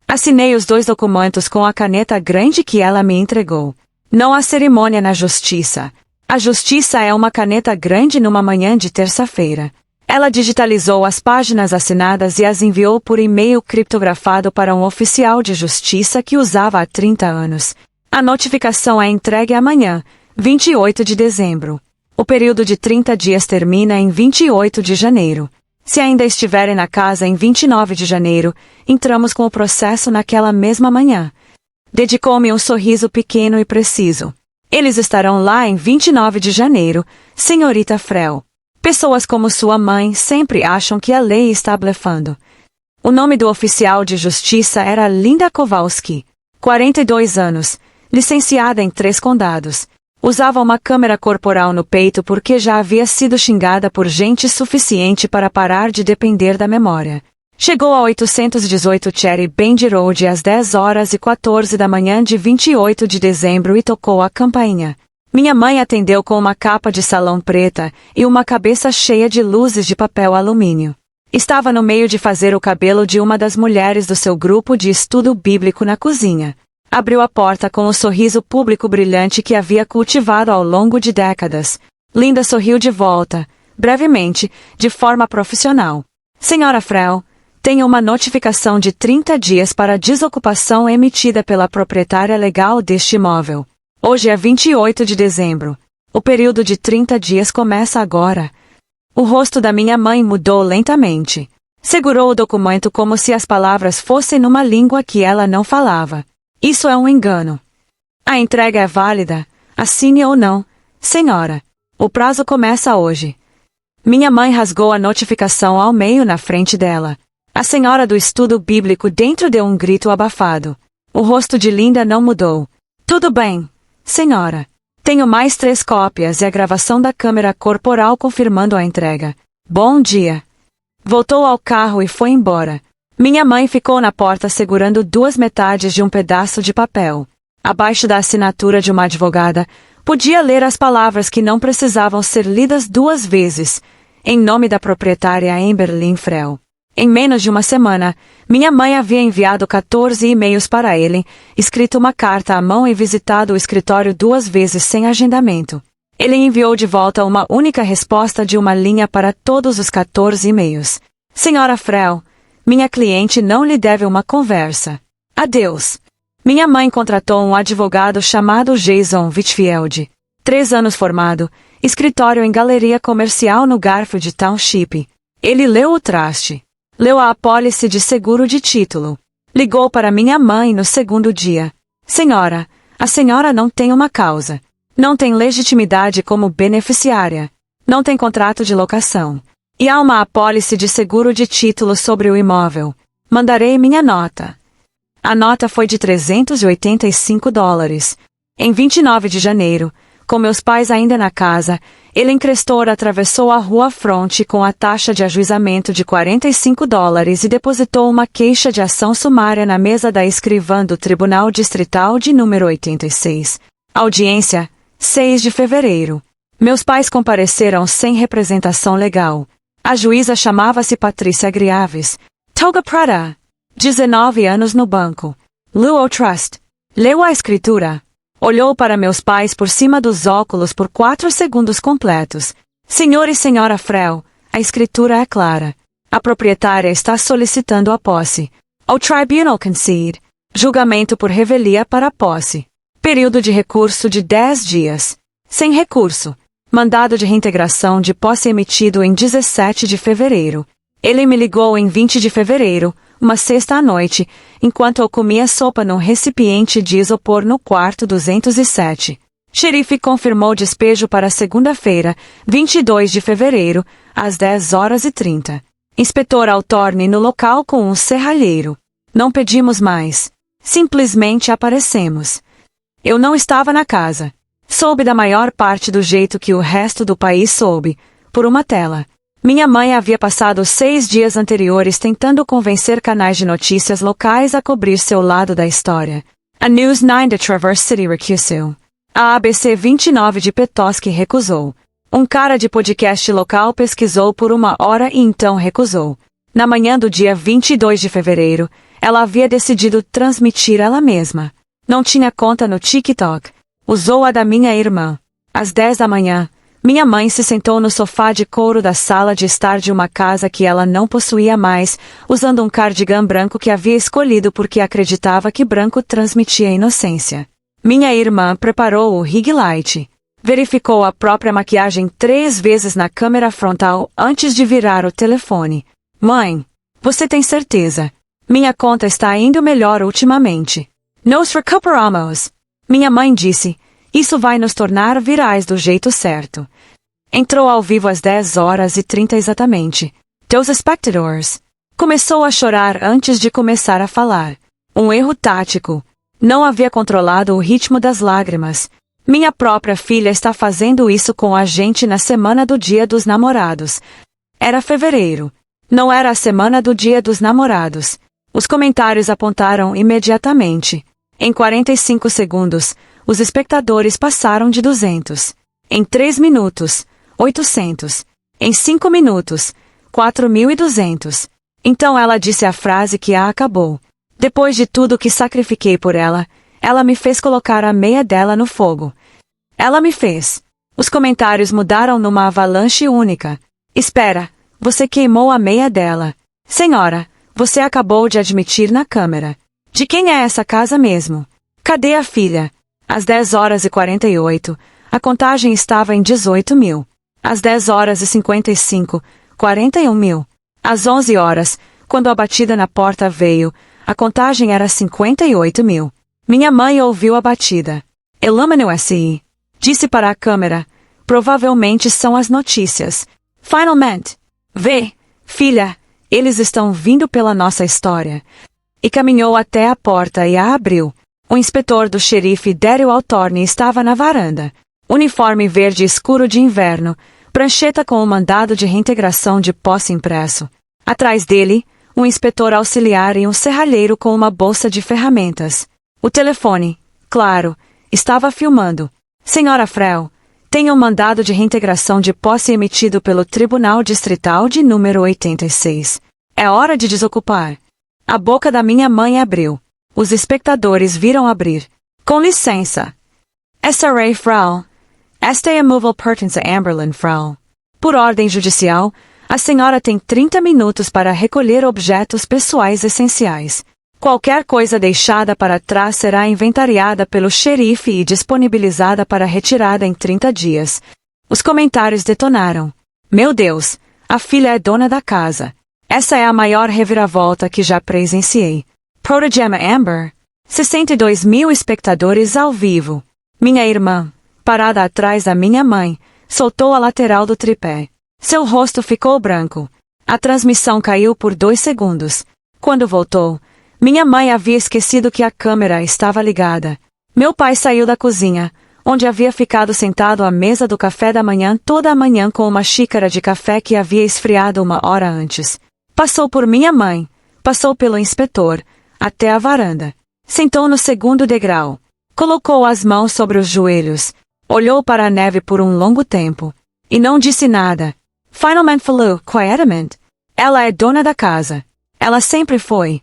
Assinei os 2 documentos com a caneta grande que ela me entregou. Não há cerimônia na justiça. A justiça é uma caneta grande numa manhã de terça-feira. Ela digitalizou as páginas assinadas e as enviou por e-mail criptografado para um oficial de justiça que usava há 30 anos. A notificação é entregue amanhã, 28 de dezembro. O período de 30 dias termina em 28 de janeiro. Se ainda estiverem na casa em 29 de janeiro, entramos com o processo naquela mesma manhã. Dedicou-me um sorriso pequeno e preciso. Eles estarão lá em 29 de janeiro, senhorita Frel. Pessoas como sua mãe sempre acham que a lei está blefando. O nome do oficial de justiça era Linda Kowalski. 42 anos, licenciada em 3 condados. Usava uma câmera corporal no peito porque já havia sido xingada por gente suficiente para parar de depender da memória. Chegou a 818 Cherry Bend Road às 10h14 da manhã de 28 de dezembro e tocou a campainha. Minha mãe atendeu com uma capa de salão preta e uma cabeça cheia de luzes de papel alumínio. Estava no meio de fazer o cabelo de uma das mulheres do seu grupo de estudo bíblico na cozinha. Abriu a porta com o sorriso público brilhante que havia cultivado ao longo de décadas. Linda sorriu de volta, brevemente, de forma profissional. Senhora Frel, tenho uma notificação de 30 dias para desocupação emitida pela proprietária legal deste imóvel. Hoje é 28 de dezembro. O período de 30 dias começa agora. O rosto da minha mãe mudou lentamente. Segurou o documento como se as palavras fossem numa língua que ela não falava. Isso é um engano. A entrega é válida, assine ou não, senhora. O prazo começa hoje. Minha mãe rasgou a notificação ao meio na frente dela. A senhora do estudo bíblico dentro deu um grito abafado. O rosto de Linda não mudou. Tudo bem, senhora. Tenho mais 3 cópias e a gravação da câmera corporal confirmando a entrega. Bom dia. Voltou ao carro e foi embora. Minha mãe ficou na porta segurando 2 metades de um pedaço de papel. Abaixo da assinatura de uma advogada, podia ler as palavras que não precisavam ser lidas 2 vezes, em nome da proprietária Amber Lynn Frel. Em menos de uma semana, minha mãe havia enviado 14 e-mails para ele, escrito uma carta à mão e visitado o escritório 2 vezes sem agendamento. Ele enviou de volta uma única resposta de uma linha para todos os 14 e-mails. Senhora Frel, minha cliente não lhe deve uma conversa. Adeus. Minha mãe contratou um advogado chamado Jason Whitfield. 3 anos formado, escritório em galeria comercial no Garfield Township. Ele leu o traste. Leu a apólice de seguro de título. Ligou para minha mãe no segundo dia. Senhora, a senhora não tem uma causa. Não tem legitimidade como beneficiária. Não tem contrato de locação. E há uma apólice de seguro de título sobre o imóvel. Mandarei minha nota. A nota foi de $385. Em 29 de janeiro, com meus pais ainda na casa, ele encrestor atravessou a rua fronte com a taxa de ajuizamento de $45 e depositou uma queixa de ação sumária na mesa da escrivã do Tribunal Distrital de número 86. Audiência, 6 de fevereiro. Meus pais compareceram sem representação legal. A juíza chamava-se Patrícia Griaves. Toga Prada. 19 anos no banco. Luo Trust. Leu a escritura. Olhou para meus pais por cima dos óculos por 4 segundos completos. Senhor e senhora Frel, a escritura é clara. A proprietária está solicitando a posse. O tribunal concede. Julgamento por revelia para a posse. Período de recurso de 10 dias. Sem recurso. Mandado de reintegração de posse emitido em 17 de fevereiro. Ele me ligou em 20 de fevereiro, uma sexta à noite, enquanto eu comia sopa num recipiente de isopor no quarto 207. Xerife confirmou despejo para segunda-feira, 22 de fevereiro, às 10h30. Inspetor Altorne no local com um serralheiro. Não pedimos mais. Simplesmente aparecemos. Eu não estava na casa. Soube da maior parte do jeito que o resto do país soube, por uma tela. Minha mãe havia passado 6 dias anteriores tentando convencer canais de notícias locais a cobrir seu lado da história. A News 9 de Traverse City recusou. A ABC 29 de Petoskey recusou. Um cara de podcast local pesquisou por 1 hora e então recusou. Na manhã do dia 22 de fevereiro, ela havia decidido transmitir ela mesma. Não tinha conta no TikTok. Usou a da minha irmã. Às 10 da manhã, minha mãe se sentou no sofá de couro da sala de estar de uma casa que ela não possuía mais, usando um cardigan branco que havia escolhido porque acreditava que branco transmitia inocência. Minha irmã preparou o ring light. Verificou a própria maquiagem 3 vezes na câmera frontal antes de virar o telefone. Mãe, você tem certeza? Minha conta está indo melhor ultimamente. Nos recuperamos. Minha mãe disse. Isso vai nos tornar virais do jeito certo. Entrou ao vivo às 10h30 exatamente. Teus espectadores. Começou a chorar antes de começar a falar. Um erro tático. Não havia controlado o ritmo das lágrimas. Minha própria filha está fazendo isso com a gente na semana do Dia dos Namorados. Era fevereiro. Não era a semana do Dia dos Namorados. Os comentários apontaram imediatamente. Em 45 segundos, os espectadores passaram de 200. Em 3 minutos, 800. Em 5 minutos, 4.200. Então ela disse a frase que a acabou. Depois de tudo que sacrifiquei por ela, ela me fez colocar a meia dela no fogo. Ela me fez. Os comentários mudaram numa avalanche única. Espera, você queimou a meia dela. Senhora, você acabou de admitir na câmera. De quem é essa casa mesmo? Cadê a filha? Às 10h48, a contagem estava em 18 mil. Às 10h55, 41 mil. Às 11h, quando a batida na porta veio, a contagem era 58 mil. Minha mãe ouviu a batida. Elâmano SI. Disse para a câmera. Provavelmente são as notícias. Finalmente. Vê, filha, eles estão vindo pela nossa história. E caminhou até a porta e a abriu. O inspetor do xerife Daryl Altorne estava na varanda. Uniforme verde escuro de inverno, prancheta com o mandado de reintegração de posse impresso. Atrás dele, um inspetor auxiliar e um serralheiro com uma bolsa de ferramentas. O telefone, claro, estava filmando. Senhora Frel, tem um mandado de reintegração de posse emitido pelo Tribunal Distrital de número 86. É hora de desocupar. A boca da minha mãe abriu. Os espectadores viram abrir. Com licença. SRA Frau. Esta removal pertence a Amberlin Frau. Por ordem judicial, a senhora tem 30 minutos para recolher objetos pessoais essenciais. Qualquer coisa deixada para trás será inventariada pelo xerife e disponibilizada para retirada em 30 dias. Os comentários detonaram. Meu Deus, a filha é dona da casa. Essa é a maior reviravolta que já presenciei. Protogema Amber. 62 mil espectadores ao vivo. Minha irmã, parada atrás da minha mãe, soltou a lateral do tripé. Seu rosto ficou branco. A transmissão caiu por 2 segundos. Quando voltou, minha mãe havia esquecido que a câmera estava ligada. Meu pai saiu da cozinha, onde havia ficado sentado à mesa do café da manhã toda a manhã com uma xícara de café que havia esfriado 1 hora antes. Passou por minha mãe, passou pelo inspetor, até a varanda. Sentou no segundo degrau. Colocou as mãos sobre os joelhos. Olhou para a neve por um longo tempo. E não disse nada. Finalmente falou, quietamente. Ela é dona da casa. Ela sempre foi.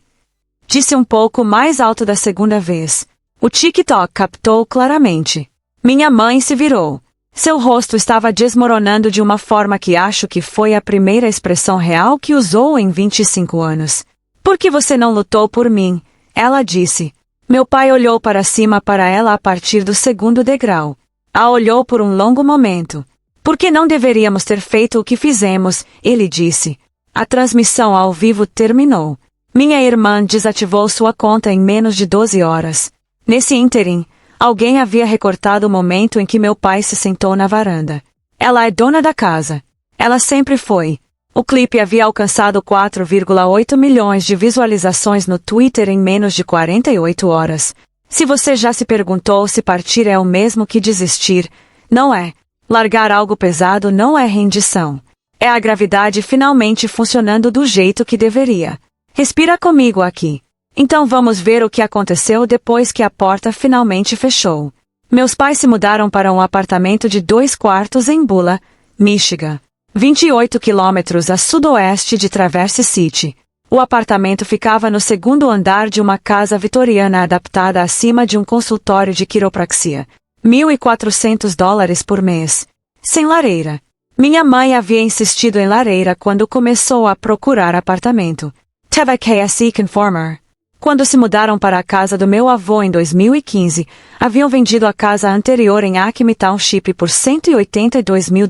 Disse um pouco mais alto da segunda vez. O TikTok captou claramente. Minha mãe se virou. Seu rosto estava desmoronando de uma forma que acho que foi a primeira expressão real que usou em 25 anos. Por que você não lutou por mim? Ela disse. Meu pai olhou para cima para ela a partir do segundo degrau. A olhou por um longo momento. Por que não deveríamos ter feito o que fizemos? Ele disse. A transmissão ao vivo terminou. Minha irmã desativou sua conta em menos de 12 horas. Nesse ínterim, alguém havia recortado o momento em que meu pai se sentou na varanda. Ela é dona da casa. Ela sempre foi. O clipe havia alcançado 4,8 milhões de visualizações no Twitter em menos de 48 horas. Se você já se perguntou se partir é o mesmo que desistir, não é. Largar algo pesado não é rendição. É a gravidade finalmente funcionando do jeito que deveria. Respira comigo aqui. Então vamos ver o que aconteceu depois que a porta finalmente fechou. Meus pais se mudaram para um apartamento de 2 quartos em Bula, Michigan. 28 quilômetros a sudoeste de Traverse City. O apartamento ficava no segundo andar de uma casa vitoriana adaptada acima de um consultório de quiropraxia. $1.400 por mês. Sem lareira. Minha mãe havia insistido em lareira quando começou a procurar apartamento. Teve KSE Conformer. Quando se mudaram para a casa do meu avô em 2015, haviam vendido a casa anterior em Acme Township por $182 mil.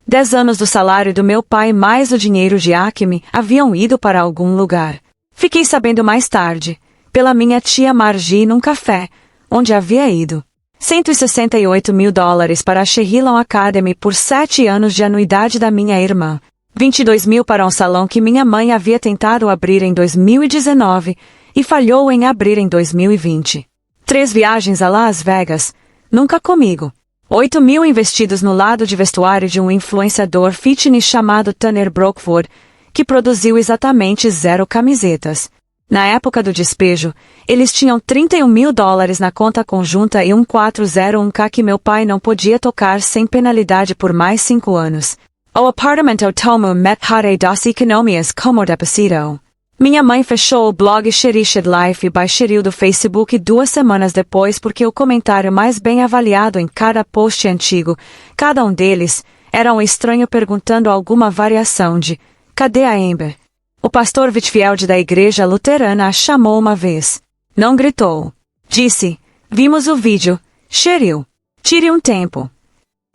10 anos do salário do meu pai mais o dinheiro de Acme haviam ido para algum lugar. Fiquei sabendo mais tarde, pela minha tia Margie num café, onde havia ido. $168 mil para a Sherrilon Academy por 7 anos de anuidade da minha irmã. 22 mil para um salão que minha mãe havia tentado abrir em 2019 e falhou em abrir em 2020. 3 viagens a Las Vegas, nunca comigo. 8 mil investidos no lado de vestuário de um influenciador fitness chamado Tanner Brookwood, que produziu exatamente 0 camisetas. Na época do despejo, eles tinham $31 mil na conta conjunta e um 401k que meu pai não podia tocar sem penalidade por mais 5 anos. O apartamento tomo metade das economias como deposito. Minha mãe fechou o blog Cherished Life by Cheryl do Facebook 2 semanas depois porque o comentário mais bem avaliado em cada post antigo, cada um deles, era um estranho perguntando alguma variação de "Cadê a Amber?". O pastor Whitfield da igreja luterana a chamou uma vez. Não gritou. Disse, "Vimos o vídeo, Cheryl. Tire um tempo."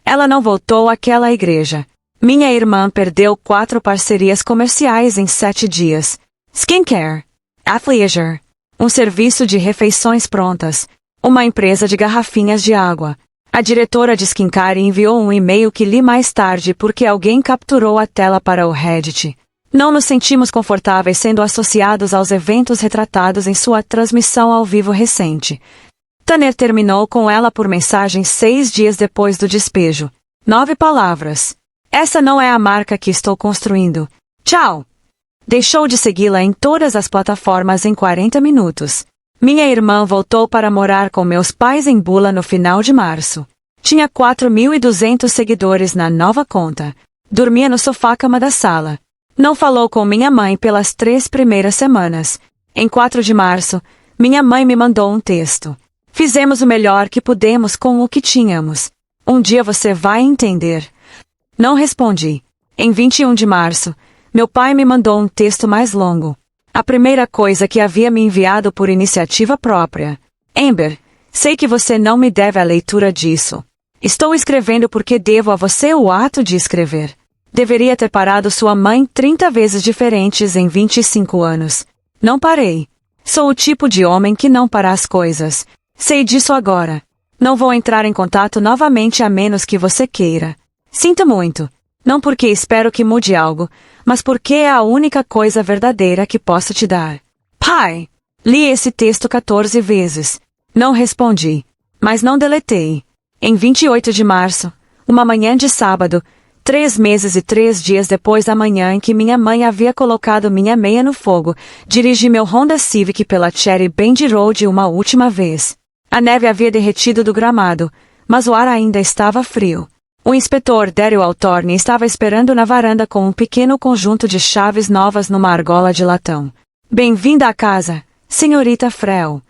Ela não voltou àquela igreja. Minha irmã perdeu 4 parcerias comerciais em 7 dias. Skincare, athleisure, um serviço de refeições prontas, uma empresa de garrafinhas de água. A diretora de Skincare enviou um e-mail que li mais tarde porque alguém capturou a tela para o Reddit. Não nos sentimos confortáveis sendo associados aos eventos retratados em sua transmissão ao vivo recente. Tanner terminou com ela por mensagem 6 dias depois do despejo. 9 palavras. Essa não é a marca que estou construindo. Tchau! Deixou de segui-la em todas as plataformas em 40 minutos. Minha irmã voltou para morar com meus pais em Bula no final de março. Tinha 4.200 seguidores na nova conta. Dormia no sofá-cama da sala. Não falou com minha mãe pelas 3 primeiras semanas. Em 4 de março, minha mãe me mandou um texto. Fizemos o melhor que pudemos com o que tínhamos. Um dia você vai entender. Não respondi. Em 21 de março, meu pai me mandou um texto mais longo. A primeira coisa que havia me enviado por iniciativa própria. Amber, sei que você não me deve a leitura disso. Estou escrevendo porque devo a você o ato de escrever. Deveria ter parado sua mãe 30 vezes diferentes em 25 anos. Não parei. Sou o tipo de homem que não para as coisas. Sei disso agora. Não vou entrar em contato novamente a menos que você queira. Sinto muito. Não porque espero que mude algo, mas porque é a única coisa verdadeira que posso te dar. Pai! Li esse texto 14 vezes. Não respondi. Mas não deletei. Em 28 de março, uma manhã de sábado, 3 meses e 3 dias depois da manhã em que minha mãe havia colocado minha meia no fogo, dirigi meu Honda Civic pela Cherry Bend Road uma última vez. A neve havia derretido do gramado, mas o ar ainda estava frio. O inspetor Daryl Altorne estava esperando na varanda com um pequeno conjunto de chaves novas numa argola de latão. Bem-vinda à casa, senhorita Frel.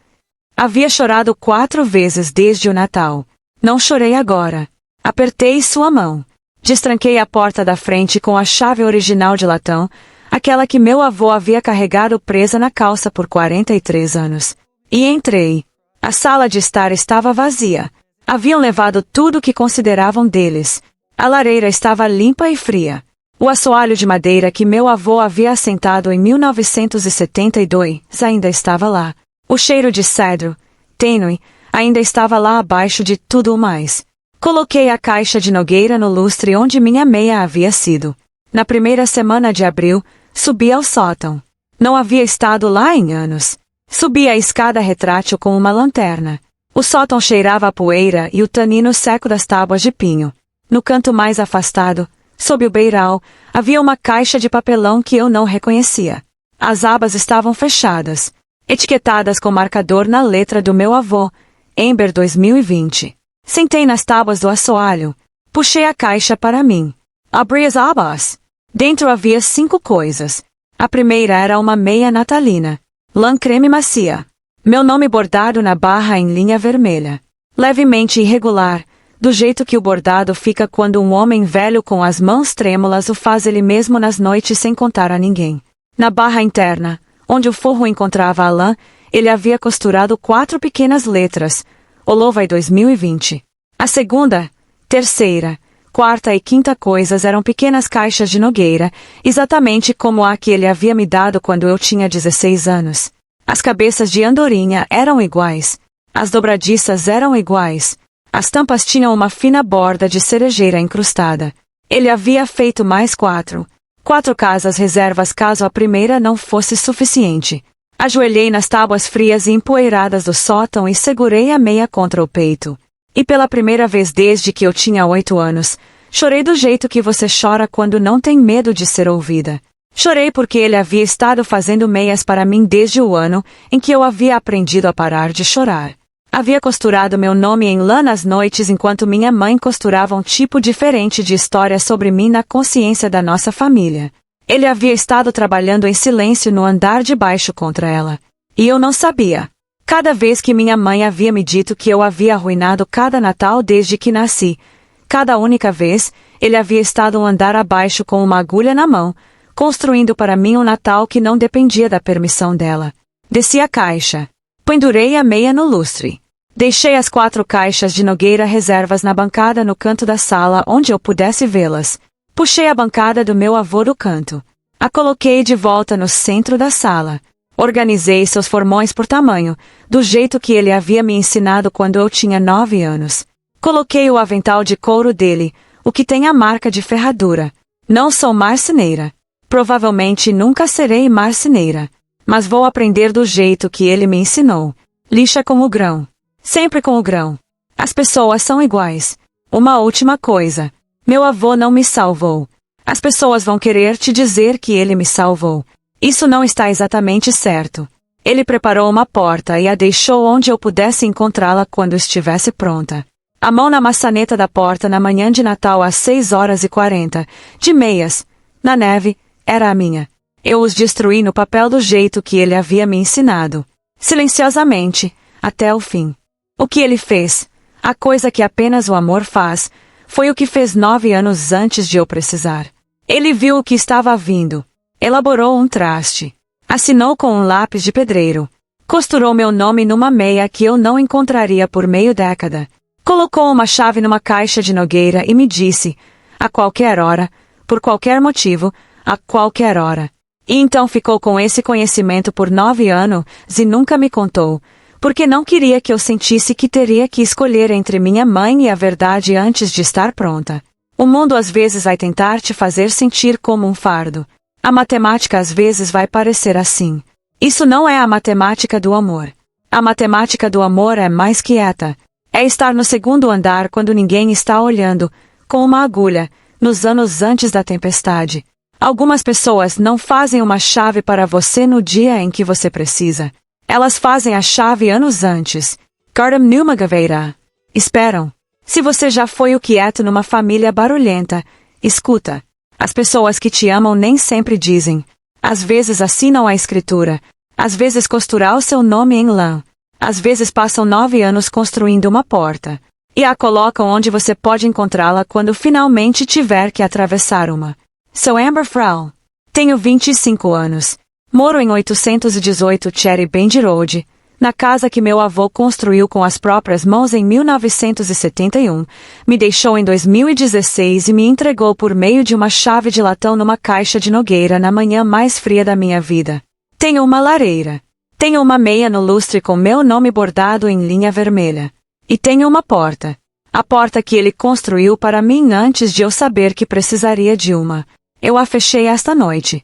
Havia chorado 4 vezes desde o Natal. Não chorei agora. Apertei sua mão. Destranquei a porta da frente com a chave original de latão, aquela que meu avô havia carregado presa na calça por 43 anos. E entrei. A sala de estar estava vazia. Haviam levado tudo o que consideravam deles. A lareira estava limpa e fria. O assoalho de madeira que meu avô havia assentado em 1972 ainda estava lá. O cheiro de cedro, tênue, ainda estava lá abaixo de tudo o mais. Coloquei a caixa de nogueira no lustre onde minha meia havia sido. Na primeira semana de abril, subi ao sótão. Não havia estado lá em anos. Subi a escada retrátil com uma lanterna. O sótão cheirava a poeira e o tanino seco das tábuas de pinho. No canto mais afastado, sob o beiral, havia uma caixa de papelão que eu não reconhecia. As abas estavam fechadas, etiquetadas com marcador na letra do meu avô, Amber 2020. Sentei nas tábuas do assoalho. Puxei a caixa para mim. Abri as abas. Dentro havia 5 coisas. A primeira era uma meia natalina. Lã creme macia. Meu nome bordado na barra em linha vermelha. Levemente irregular, do jeito que o bordado fica quando um homem velho com as mãos trêmulas o faz ele mesmo nas noites sem contar a ninguém. Na barra interna, onde o forro encontrava a lã, ele havia costurado 4 pequenas letras, Olovai 2020. A segunda, terceira, quarta e quinta coisas eram pequenas caixas de nogueira, exatamente como a que ele havia me dado quando eu tinha 16 anos. As cabeças de andorinha eram iguais. As dobradiças eram iguais. As tampas tinham uma fina borda de cerejeira incrustada. Ele havia feito mais 4. 4 casas reservas caso a primeira não fosse suficiente. Ajoelhei nas tábuas frias e empoeiradas do sótão e segurei a meia contra o peito. E pela primeira vez desde que eu tinha 8 anos, chorei do jeito que você chora quando não tem medo de ser ouvida. Chorei porque ele havia estado fazendo meias para mim desde o ano em que eu havia aprendido a parar de chorar. Havia costurado meu nome em lã nas noites enquanto minha mãe costurava um tipo diferente de história sobre mim na consciência da nossa família. Ele havia estado trabalhando em silêncio no andar de baixo contra ela. E eu não sabia. Cada vez que minha mãe havia me dito que eu havia arruinado cada Natal desde que nasci, cada única vez, ele havia estado um andar abaixo com uma agulha na mão, construindo para mim um Natal que não dependia da permissão dela. Desci a caixa. Pendurei a meia no lustre. Deixei as 4 caixas de Nogueira reservas na bancada no canto da sala onde eu pudesse vê-las. Puxei a bancada do meu avô do canto. A coloquei de volta no centro da sala. Organizei seus formões por tamanho, do jeito que ele havia me ensinado quando eu tinha 9 anos. Coloquei o avental de couro dele, o que tem a marca de ferradura. Não sou marceneira. Provavelmente nunca serei marceneira. Mas vou aprender do jeito que ele me ensinou. Lixa com o grão. Sempre com o grão. As pessoas são iguais. Uma última coisa. Meu avô não me salvou. As pessoas vão querer te dizer que ele me salvou. Isso não está exatamente certo. Ele preparou uma porta e a deixou onde eu pudesse encontrá-la quando estivesse pronta. A mão na maçaneta da porta na manhã de Natal às 6h40, de meias, na neve, era a minha. Eu os destruí no papel do jeito que ele havia me ensinado. Silenciosamente, até o fim. O que ele fez, a coisa que apenas o amor faz, foi o que fez 9 anos antes de eu precisar. Ele viu o que estava vindo. Elaborou um traste. Assinou com um lápis de pedreiro. Costurou meu nome numa meia que eu não encontraria por meio década. Colocou uma chave numa caixa de Nogueira e me disse, a qualquer hora, por qualquer motivo, a qualquer hora. E então ficou com esse conhecimento por 9 anos e nunca me contou, porque não queria que eu sentisse que teria que escolher entre minha mãe e a verdade antes de estar pronta. O mundo às vezes vai tentar te fazer sentir como um fardo. A matemática às vezes vai parecer assim. Isso não é a matemática do amor. A matemática do amor é mais quieta. É estar no segundo andar quando ninguém está olhando, com uma agulha, nos anos antes da tempestade. Algumas pessoas não fazem uma chave para você no dia em que você precisa. Elas fazem a chave anos antes. Guardam numa gaveta. Esperam. Se você já foi o quieto numa família barulhenta, escuta. As pessoas que te amam nem sempre dizem. Às vezes assinam a escritura. Às vezes costurar o seu nome em lã. Às vezes passam 9 anos construindo uma porta. E a colocam onde você pode encontrá-la quando finalmente tiver que atravessar uma. Sou Amber Frau. Tenho 25 anos. Moro em 818 Cherry Bend Road, na casa que meu avô construiu com as próprias mãos em 1971, me deixou em 2016 e me entregou por meio de uma chave de latão numa caixa de Nogueira na manhã mais fria da minha vida. Tenho uma lareira. Tenho uma meia no lustre com meu nome bordado em linha vermelha. E tenho uma porta. A porta que ele construiu para mim antes de eu saber que precisaria de uma. Eu a fechei esta noite.